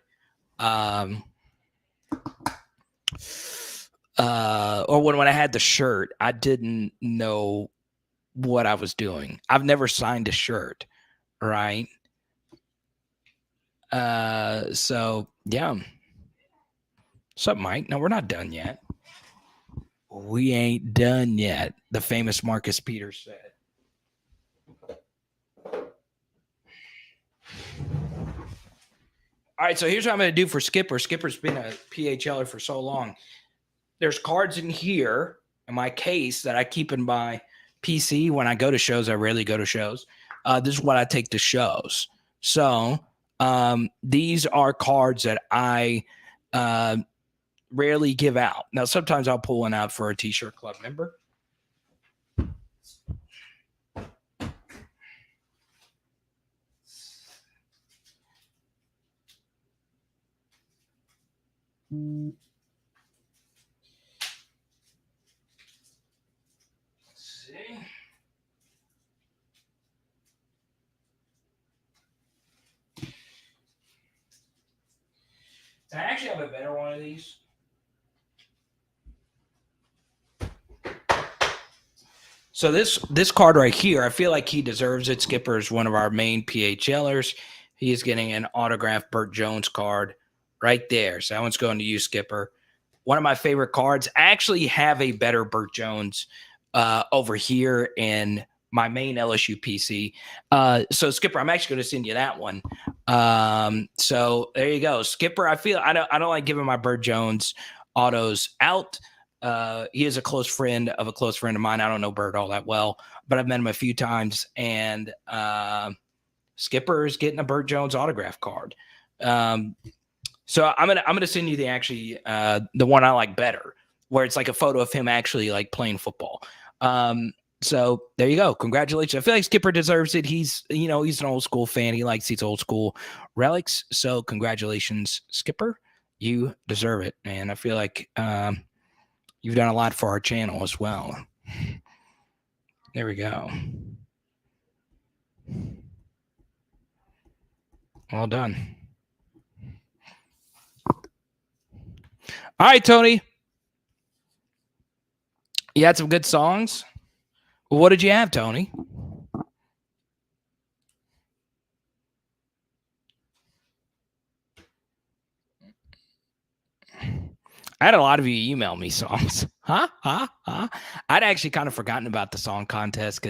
or when I had the shirt, I didn't know what I was doing. I've never signed a shirt, right? So yeah. What's up, Mike? No, we're not done yet. We ain't done yet, the famous Marcus Peters said. All right, so here's what I'm going to do for Skipper. Skipper's been a PHLer for so long. There's cards in here in my case that I keep in my PC when I go to shows. I rarely go to shows. This is what I take to shows. So these are cards that I rarely give out. Now, sometimes I'll pull one out for a T-shirt club member. Let's see. I actually have a better one of these. So this card right here, I feel like he deserves it. Skipper is one of our main PHLers. He is getting an autographed Burt Jones card right there. So that one's going to you, Skipper. One of my favorite cards. I actually have a better Burt Jones over here in my main LSU PC. So Skipper, I'm actually going to send you that one. So there you go. Skipper, I don't like giving my Burt Jones autos out. He is a close friend of mine. I don't know Burt all that well, but I've met him a few times, and Skipper is getting a Burt Jones autograph card. So I'm gonna send you the one I like better, where it's like a photo of him actually like playing football. So there you go. Congratulations. I feel like Skipper deserves it. He's an old school fan. He likes these old school relics. So congratulations, Skipper. You deserve it, man. I feel like you've done a lot for our channel as well. There we go. Well done. All right, Tony. You had some good songs. What did you have, Tony? I had a lot of you email me songs. I'd actually kind of forgotten about the song contest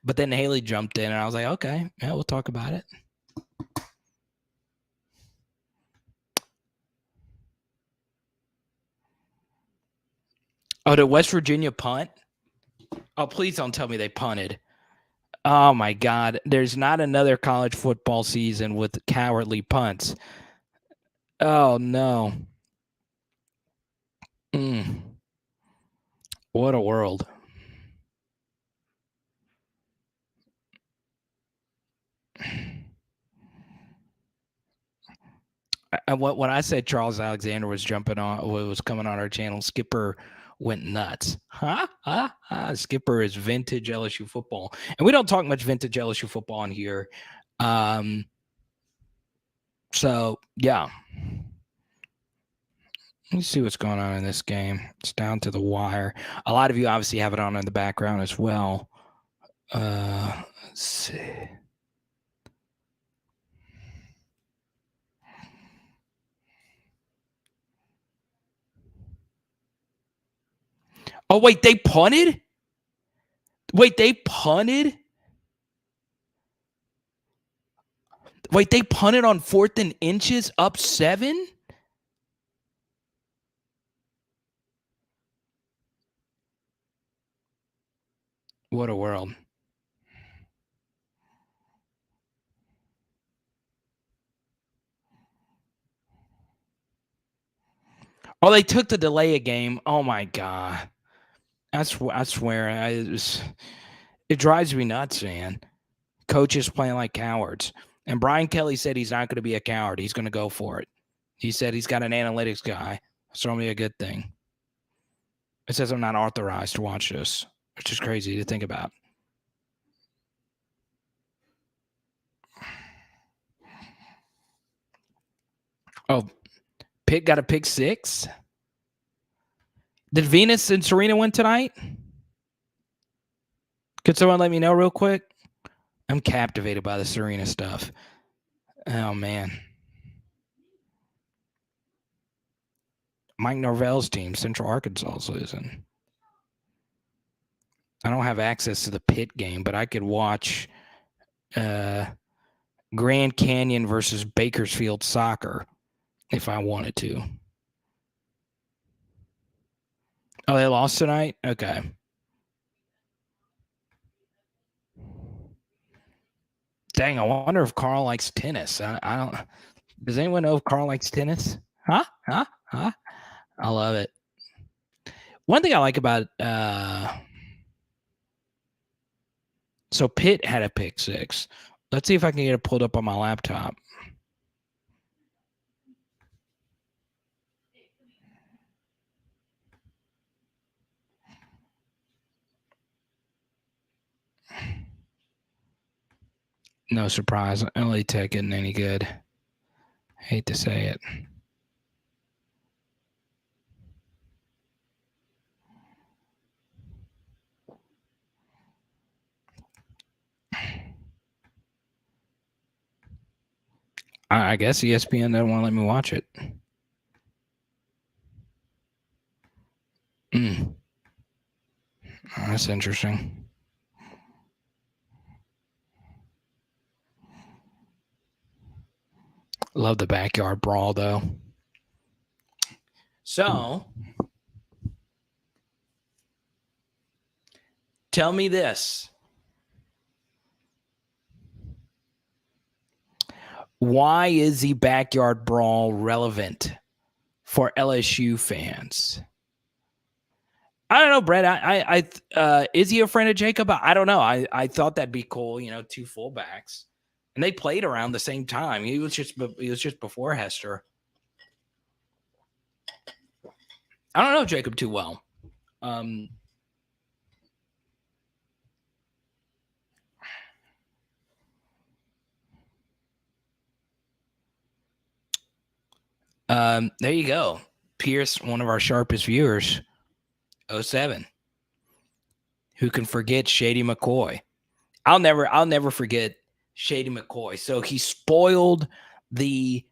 but then Haley jumped in and I was like, okay, yeah, we'll talk about it. Oh, did West Virginia punt? Oh, please don't tell me they punted. Oh my God. There's not another college football season with cowardly punts. Oh no. What a world. When I said Charles Alexander was coming on our channel, Skipper went nuts. Skipper is vintage LSU football. And we don't talk much vintage LSU football on here. So, yeah. Let's see what's going on in this game. It's down to the wire. A lot of you obviously have it on in the background as well. Let's see. Oh, wait, they punted? Wait, they punted? Wait, they punted on 4th and inches up 7? What a world. Oh, they took the delay a game. Oh, my God. I swear. It drives me nuts, man. Coaches playing like cowards. And Brian Kelly said he's not going to be a coward. He's going to go for it. He said he's got an analytics guy. It's only a good thing. It says I'm not authorized to watch this, which is crazy to think about. Oh, Pitt got a pick 6. Did Venus and Serena win tonight? Could someone let me know real quick? I'm captivated by the Serena stuff. Oh, man. Mike Norvell's team, Central Arkansas, is losing. I don't have access to the Pitt game, but I could watch Grand Canyon versus Bakersfield soccer if I wanted to. Oh, they lost tonight? Okay. Dang, I wonder if Carl likes tennis. I don't. Does anyone know if Carl likes tennis? Huh? I love it. One thing I like about so Pitt had a pick 6. Let's see if I can get it pulled up on my laptop. No surprise. LA Tech isn't any good. Hate to say it. I guess ESPN doesn't want to let me watch it. That's interesting. Love the backyard brawl, though. So, tell me this. Why is the backyard brawl relevant for LSU fans? I don't know, Brett. Is he a friend of Jacob? I don't know. I thought that'd be cool. 2 fullbacks, and they played around the same time. He was just before Hester. I don't know Jacob too well. There you go. Pierce, one of our sharpest viewers, 07. Who can forget Shady McCoy? I'll never forget Shady McCoy. So he spoiled the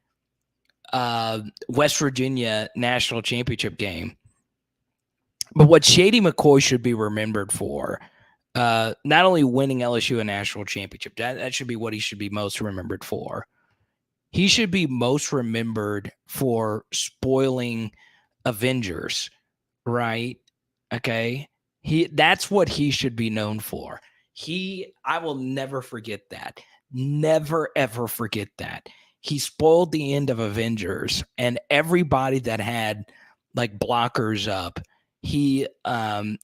West Virginia national championship game. But what Shady McCoy should be remembered for, not only winning LSU a national championship, that should be what he should be most remembered for. He should be most remembered for spoiling Avengers, right? Okay. That's what he should be known for. I will never forget that. Never, ever forget that. He spoiled the end of Avengers, and everybody that had like blockers up,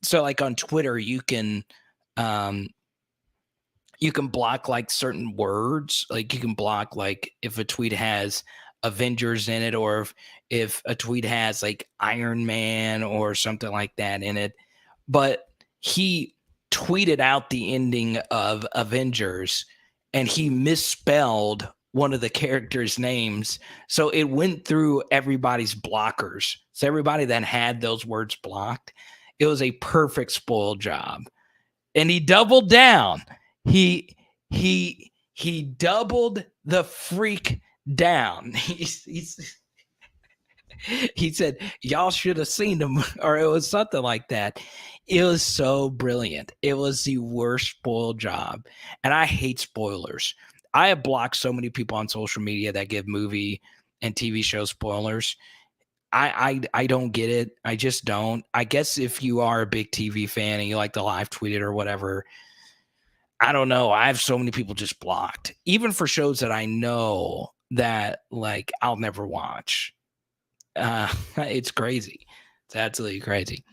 so like on Twitter, you can block like certain words. Like you can block like if a tweet has Avengers in it, or if a tweet has like Iron Man or something like that in it. But he tweeted out the ending of Avengers and he misspelled one of the characters' names. So it went through everybody's blockers. So everybody that had those words blocked, it was a perfect spoil job. And he doubled down. He doubled the freak down. He said, y'all should have seen him, or it was something like that. It was so brilliant. It was the worst spoil job. And I hate spoilers. I have blocked so many people on social media that give movie and TV show spoilers. I don't get it. I just don't. I guess if you are a big TV fan and you like to live tweet it or whatever, I don't know. I have so many people just blocked, even for shows that I know that like I'll never watch. It's crazy. It's absolutely crazy.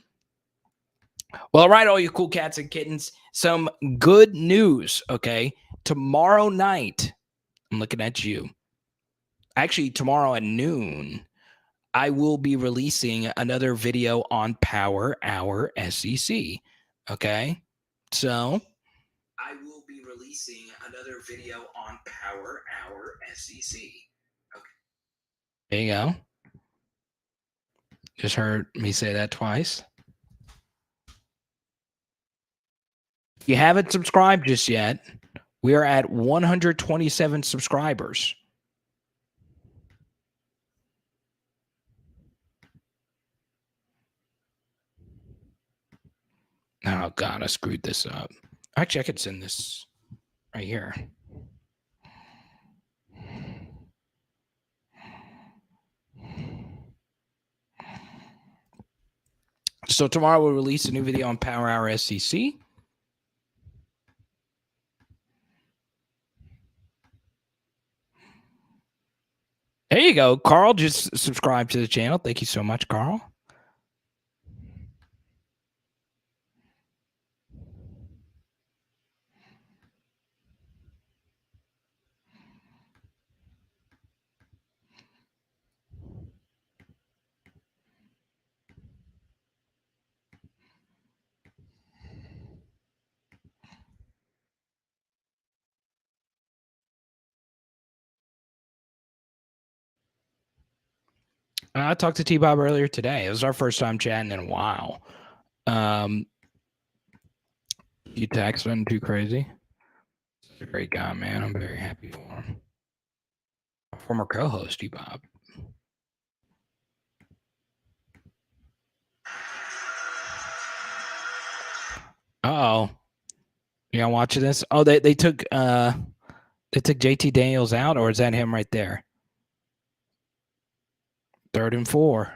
Well, all right, all you cool cats and kittens, some good news, okay? Tomorrow night, I'm looking at you. Actually, tomorrow at noon, I will be releasing another video on Power Hour SEC, okay? So I will be releasing another video on Power Hour SEC. Okay. There you go. Just heard me say that twice. If you haven't subscribed just yet, we are at 127 subscribers. Oh, God, I screwed this up. Actually, I could send this right here. So tomorrow we'll release a new video on Power Hour SEC. There you go. Carl just subscribed to the channel. Thank you so much, Carl. I talked to T-Bob earlier today. It was our first time chatting in a while. You texted him too crazy? He's a great guy, man. I'm very happy for him. Former co-host, T-Bob. Uh-oh. You all watching this? Oh, they took JT Daniels out, or is that him right there? 3rd and 4.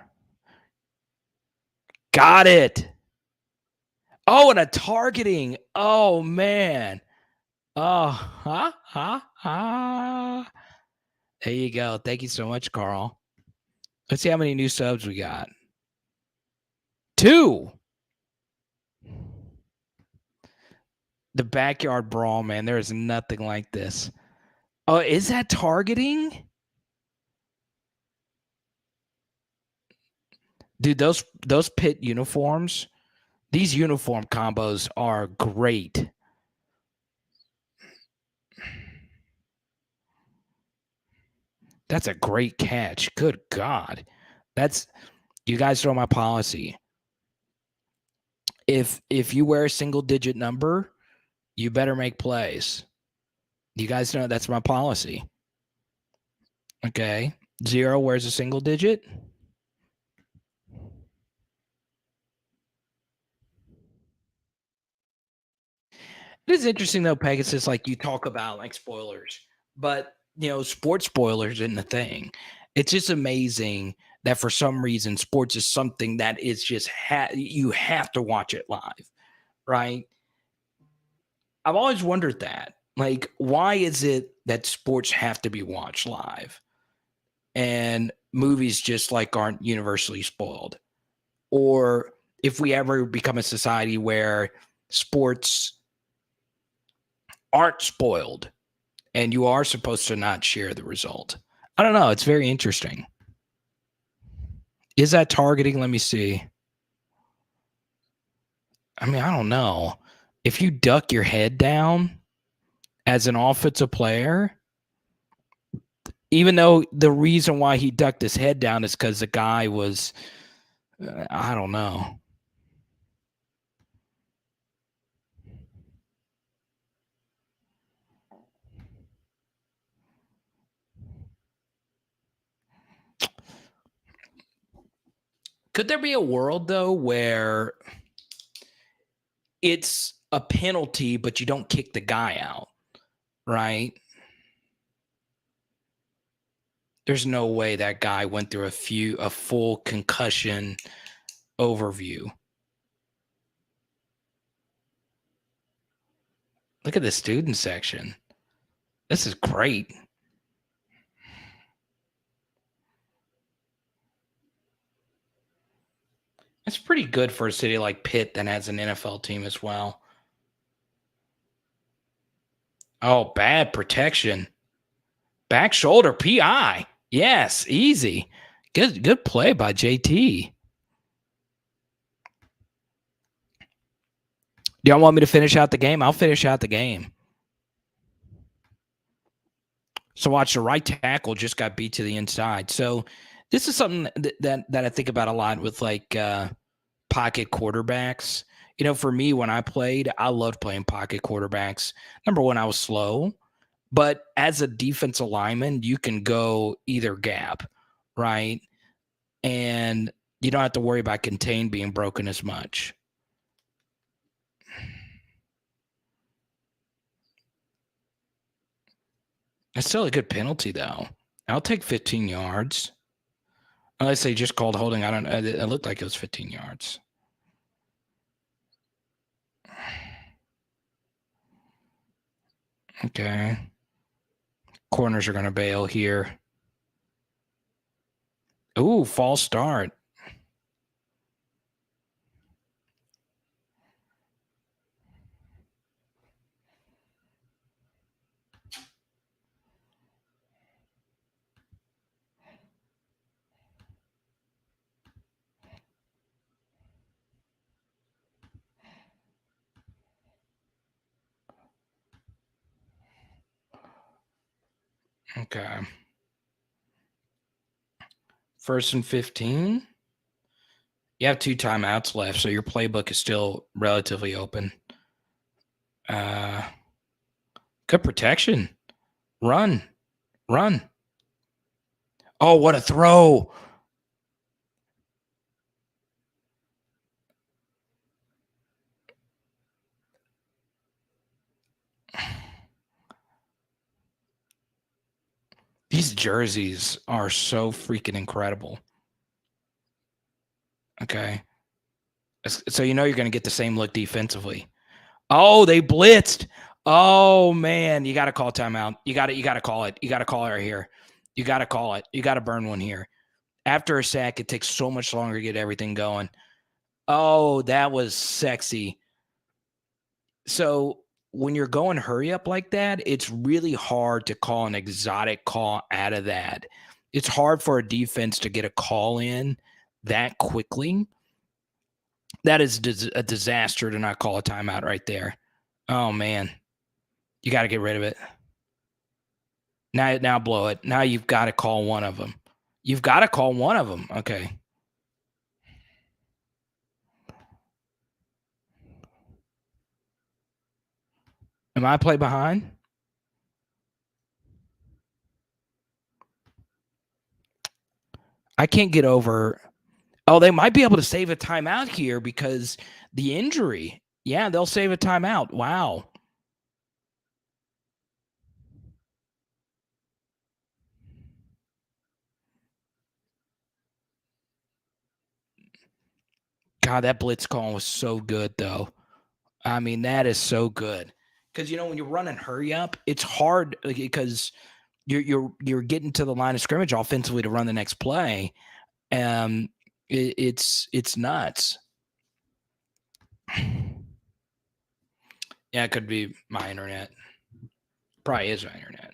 Got it. Oh, and a targeting. Oh, man. Oh, There you go. Thank you so much, Carl. Let's see how many new subs we got. 2. The backyard brawl, man. There is nothing like this. Oh, is that targeting? Dude, those pit uniforms, these uniform combos are great. That's a great catch. Good God. You guys know my policy. If you wear a single digit number, you better make plays. You guys know that's my policy. Okay. 0 wears a single digit. It is interesting though, Pegasus, like you talk about like spoilers, but sports spoilers isn't a thing. It's just amazing that for some reason sports is something that is just you have to watch it live, right? I've always wondered that. Like, why is it that sports have to be watched live and movies just like aren't universally spoiled? Or if we ever become a society where sports aren't spoiled and you are supposed to not share the result. I don't know. It's very interesting. Is that targeting? Let me see. I mean, I don't know. If you duck your head down as an offensive player, even though the reason why he ducked his head down is because the guy was, I don't know. Could there be a world, though, where it's a penalty, but you don't kick the guy out, right? There's no way that guy went through a full concussion overview. Look at the student section. This is great. It's pretty good for a city like Pitt that has an NFL team as well. Oh, bad protection. Back shoulder, PI. Yes, easy. Good play by JT. Do y'all want me to finish out the game? I'll finish out the game. So watch, the right tackle just got beat to the inside. So this is something that I think about a lot with like pocket quarterbacks. For me, when I played, I loved playing pocket quarterbacks. Number one, I was slow. But as a defensive lineman, you can go either gap, right? And you don't have to worry about contain being broken as much. It's still a good penalty, though. I'll take 15 yards. Unless they just called holding. I don't know. It looked like it was 15 yards. Okay. Corners are going to bail here. Ooh, false start. Okay. 1st and 15. You have 2 timeouts left, so your playbook is still relatively open. Good protection. Run. Oh, what a throw. These jerseys are so freaking incredible. Okay. So you're going to get the same look defensively. Oh, they blitzed. Oh, man. You got to call timeout. You got to call it. You got to call it right here. You got to call it. You got to burn one here. After a sack, it takes so much longer to get everything going. Oh, that was sexy. So when you're going hurry up like that, it's really hard to call an exotic call out of that. It's hard for a defense to get a call in that quickly. That is a disaster to not call a timeout right there. Oh, man. You got to get rid of it. Now blow it. Now you've got to call one of them. You've got to call one of them. Okay. Am I play behind? I can't get over. Oh, they might be able to save a timeout here because the injury. Yeah, they'll save a timeout. Wow. God, that blitz call was so good, though. I mean, that is so good. Because, when you're running hurry up, it's hard because you're getting to the line of scrimmage offensively to run the next play. It's nuts. Yeah, it could be my internet. Probably is my internet.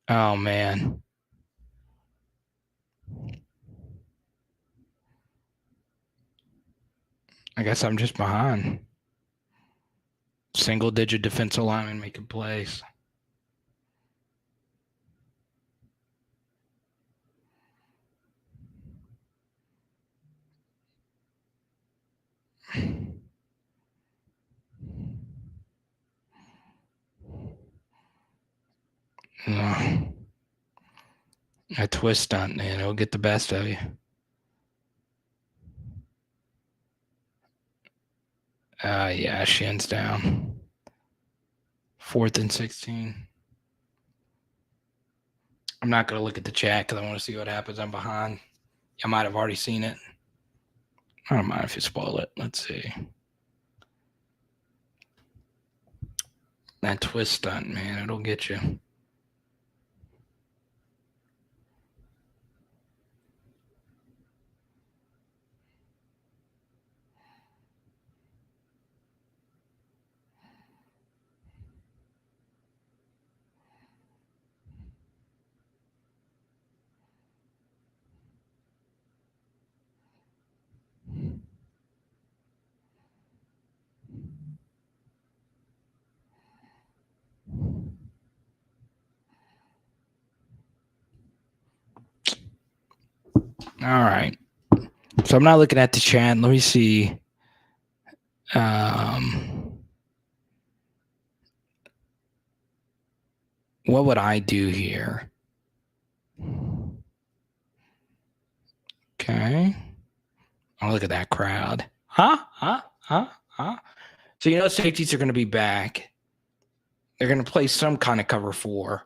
Oh, man. I guess I'm just behind. Single-digit defensive lineman making plays. A twist stunt, man. It'll get the best of you. Yeah, shins down. 4th and 16. I'm not going to look at the chat because I want to see what happens. I'm behind. I might have already seen it. I don't mind if you spoil it. Let's see. That twist stunt, man. It'll get you. All right. So I'm not looking at the chat. Let me see. What would I do here? Okay. Oh, look at that crowd. Huh? So safeties are going to be back. They're going to play some kind of cover 4.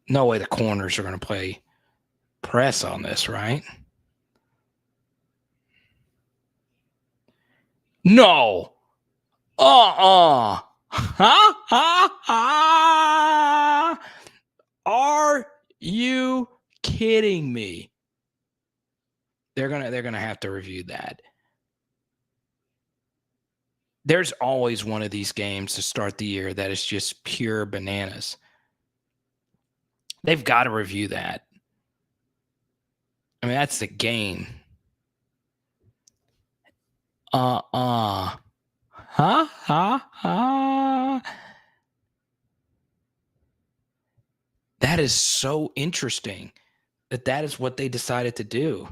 No way the corners are going to play press on this, right? No. Ha. Are you kidding me? They're gonna have to review that. There's always one of these games to start the year that is just pure bananas. They've got to review that. I mean, that's the game. That is so interesting that is what they decided to do.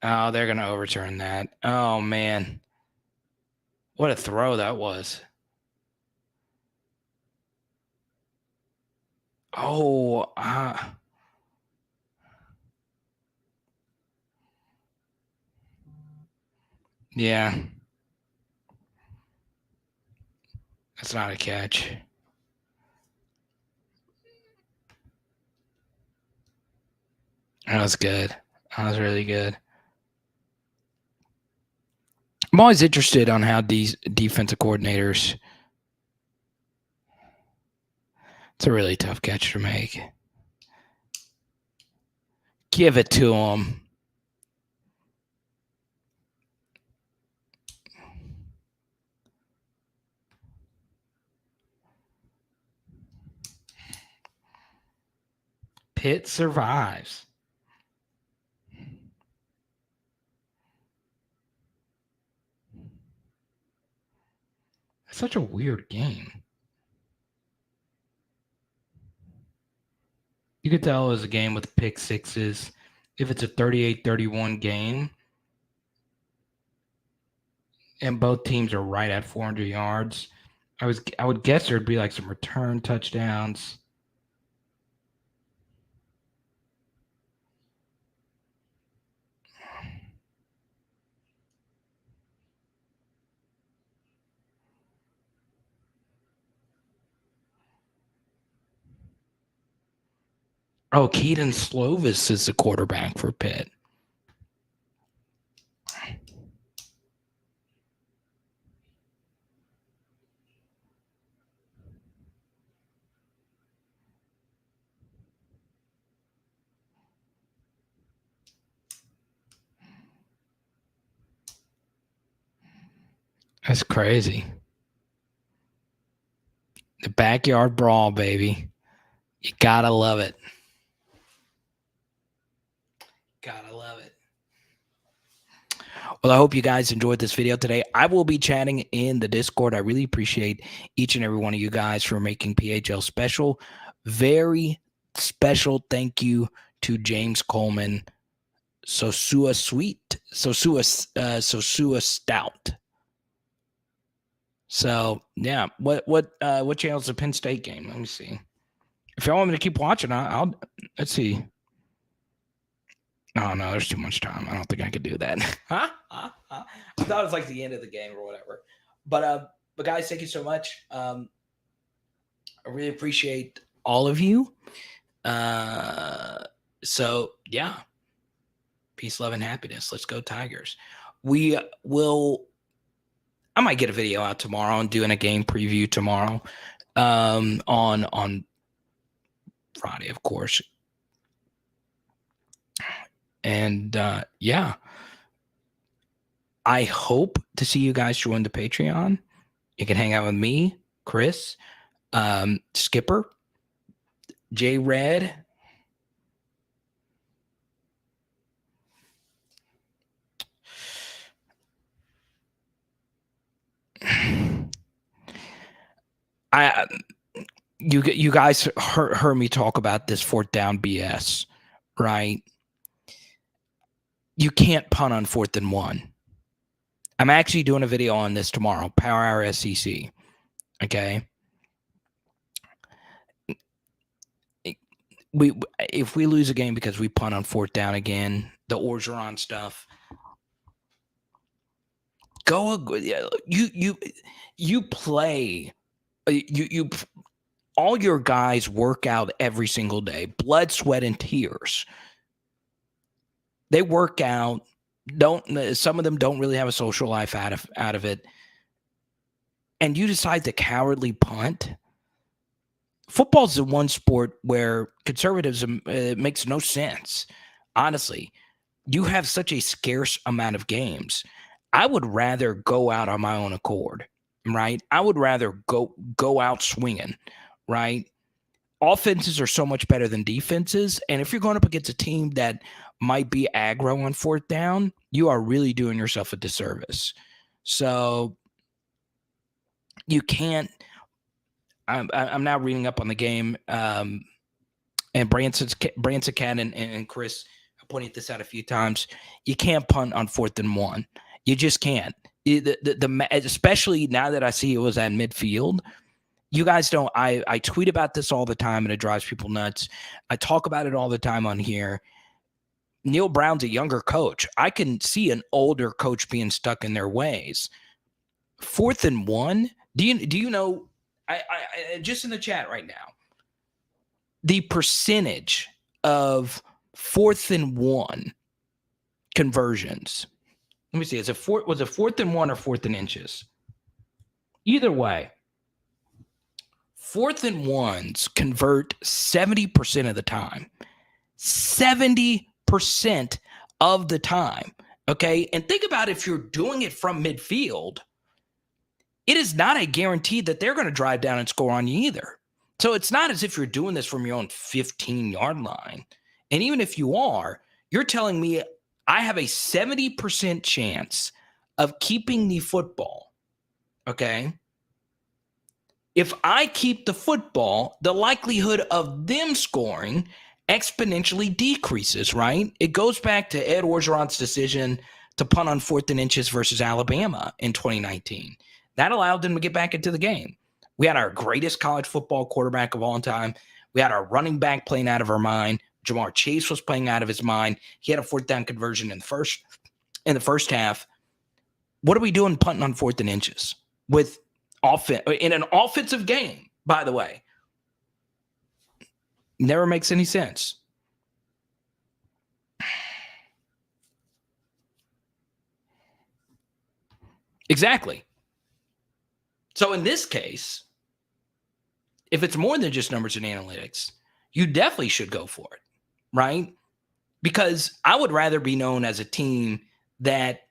Oh, they're going to overturn that. Oh, man. What a throw that was. Oh, yeah. That's not a catch. That was good. That was really good. I'm always interested on how these defensive coordinators. It's a really tough catch to make. Give it to him. Pitt survives. It's such a weird game. You could tell it was a game with pick sixes. If it's a 38-31 game and both teams are right at 400 yards, I would guess there'd be like some return touchdowns. Oh, Keaton Slovis is the quarterback for Pitt. That's crazy. The backyard brawl, baby. You gotta love it. Gotta love it. Well, I hope you guys enjoyed this video today. I will be chatting in the Discord. I really appreciate each and every one of you guys for making PHL special. Very special thank you to James Coleman. SOUSA Stout. So yeah, what channel's the Penn State game? Let me see. If y'all want me to keep watching, I'll let's see. Oh no, there's too much time. I don't think I could do that. I thought it was like the end of the game or whatever. But guys, thank you so much. I really appreciate all of you. So yeah. Peace, love, and happiness. Let's go Tigers. I might get a video out tomorrow and doing a game preview tomorrow. On Friday, of course. And yeah, I hope to see you guys join the Patreon. You can hang out with me, Chris, Skipper, J Red. You guys heard me talk about this fourth down BS, right? You can't punt on 4th and 1. I'm actually doing a video on this tomorrow, Power Hour SEC. Okay. If we lose a game because we punt on 4th down again, the Orgeron stuff. You play. You all your guys work out every single day, blood, sweat, and tears. They work out. Some of them don't really have a social life out of it. And you decide to cowardly punt. Football's the one sport where conservatism makes no sense. Honestly, you have such a scarce amount of games. I would rather go out on my own accord, right? I would rather go out swinging, right? Offenses are so much better than defenses. And if you're going up against a team that might be aggro on 4th down, you are really doing yourself a disservice. So you can't. I'm now reading up on the game, and Branson Cat and Chris pointed this out a few times. You can't punt on 4th and 1. You just can't. Especially now that I see it was at midfield. You guys don't. I tweet about this all the time, and it drives people nuts. I talk about it all the time on here. Neil Brown's a younger coach. I can see an older coach being stuck in their ways. 4th and 1. Do you know I just in the chat right now, the percentage of 4th and 1 conversions. Let me see. Was it 4th and 1 or 4th and inches? Either way, 4th and 1s convert 70% of the time. 70% of the time. Okay. And think about if you're doing it from midfield, it is not a guarantee that they're going to drive down and score on you either. So it's not as if you're doing this from your own 15-yard line. And even if you are, you're telling me I have a 70% chance of keeping the football. Okay. If I keep the football, the likelihood of them scoring exponentially decreases, right? It goes back to Ed Orgeron's decision to punt on 4th and inches versus Alabama in 2019. That allowed them to get back into the game. We had our greatest college football quarterback of all time. We had our running back playing out of our mind. Jamar Chase was playing out of his mind. He had a 4th down conversion in the first half. What are we doing punting on 4th and inches with offense in an offensive game, by the way? Never makes any sense. Exactly. So in this case, if it's more than just numbers and analytics, you definitely should go for it, right? Because I would rather be known as a team that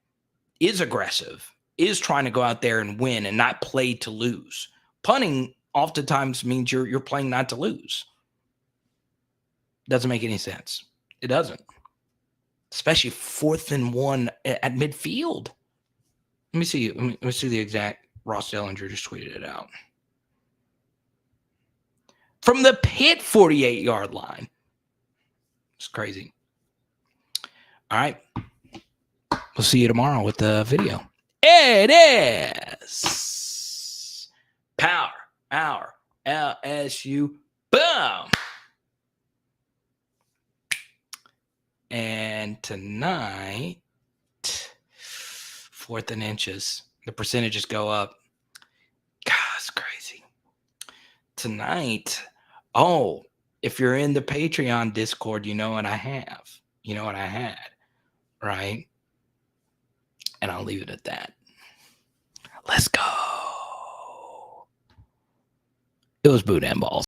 is aggressive, is trying to go out there and win and not play to lose. Punting oftentimes means you're playing not to lose. Doesn't make any sense. It doesn't. Especially 4th and 1 at midfield. Let me see. Let me see the exact. Ross Dellinger just tweeted it out. From the pit 48-yard line. It's crazy. All right. We'll see you tomorrow with the video. It is Power Hour LSU. Boom. And tonight, 4th and inches. The percentages go up. God, it's crazy. Tonight, if you're in the Patreon Discord, you know what I have. You know what I had, right? And I'll leave it at that. Let's go. It was boot and balls.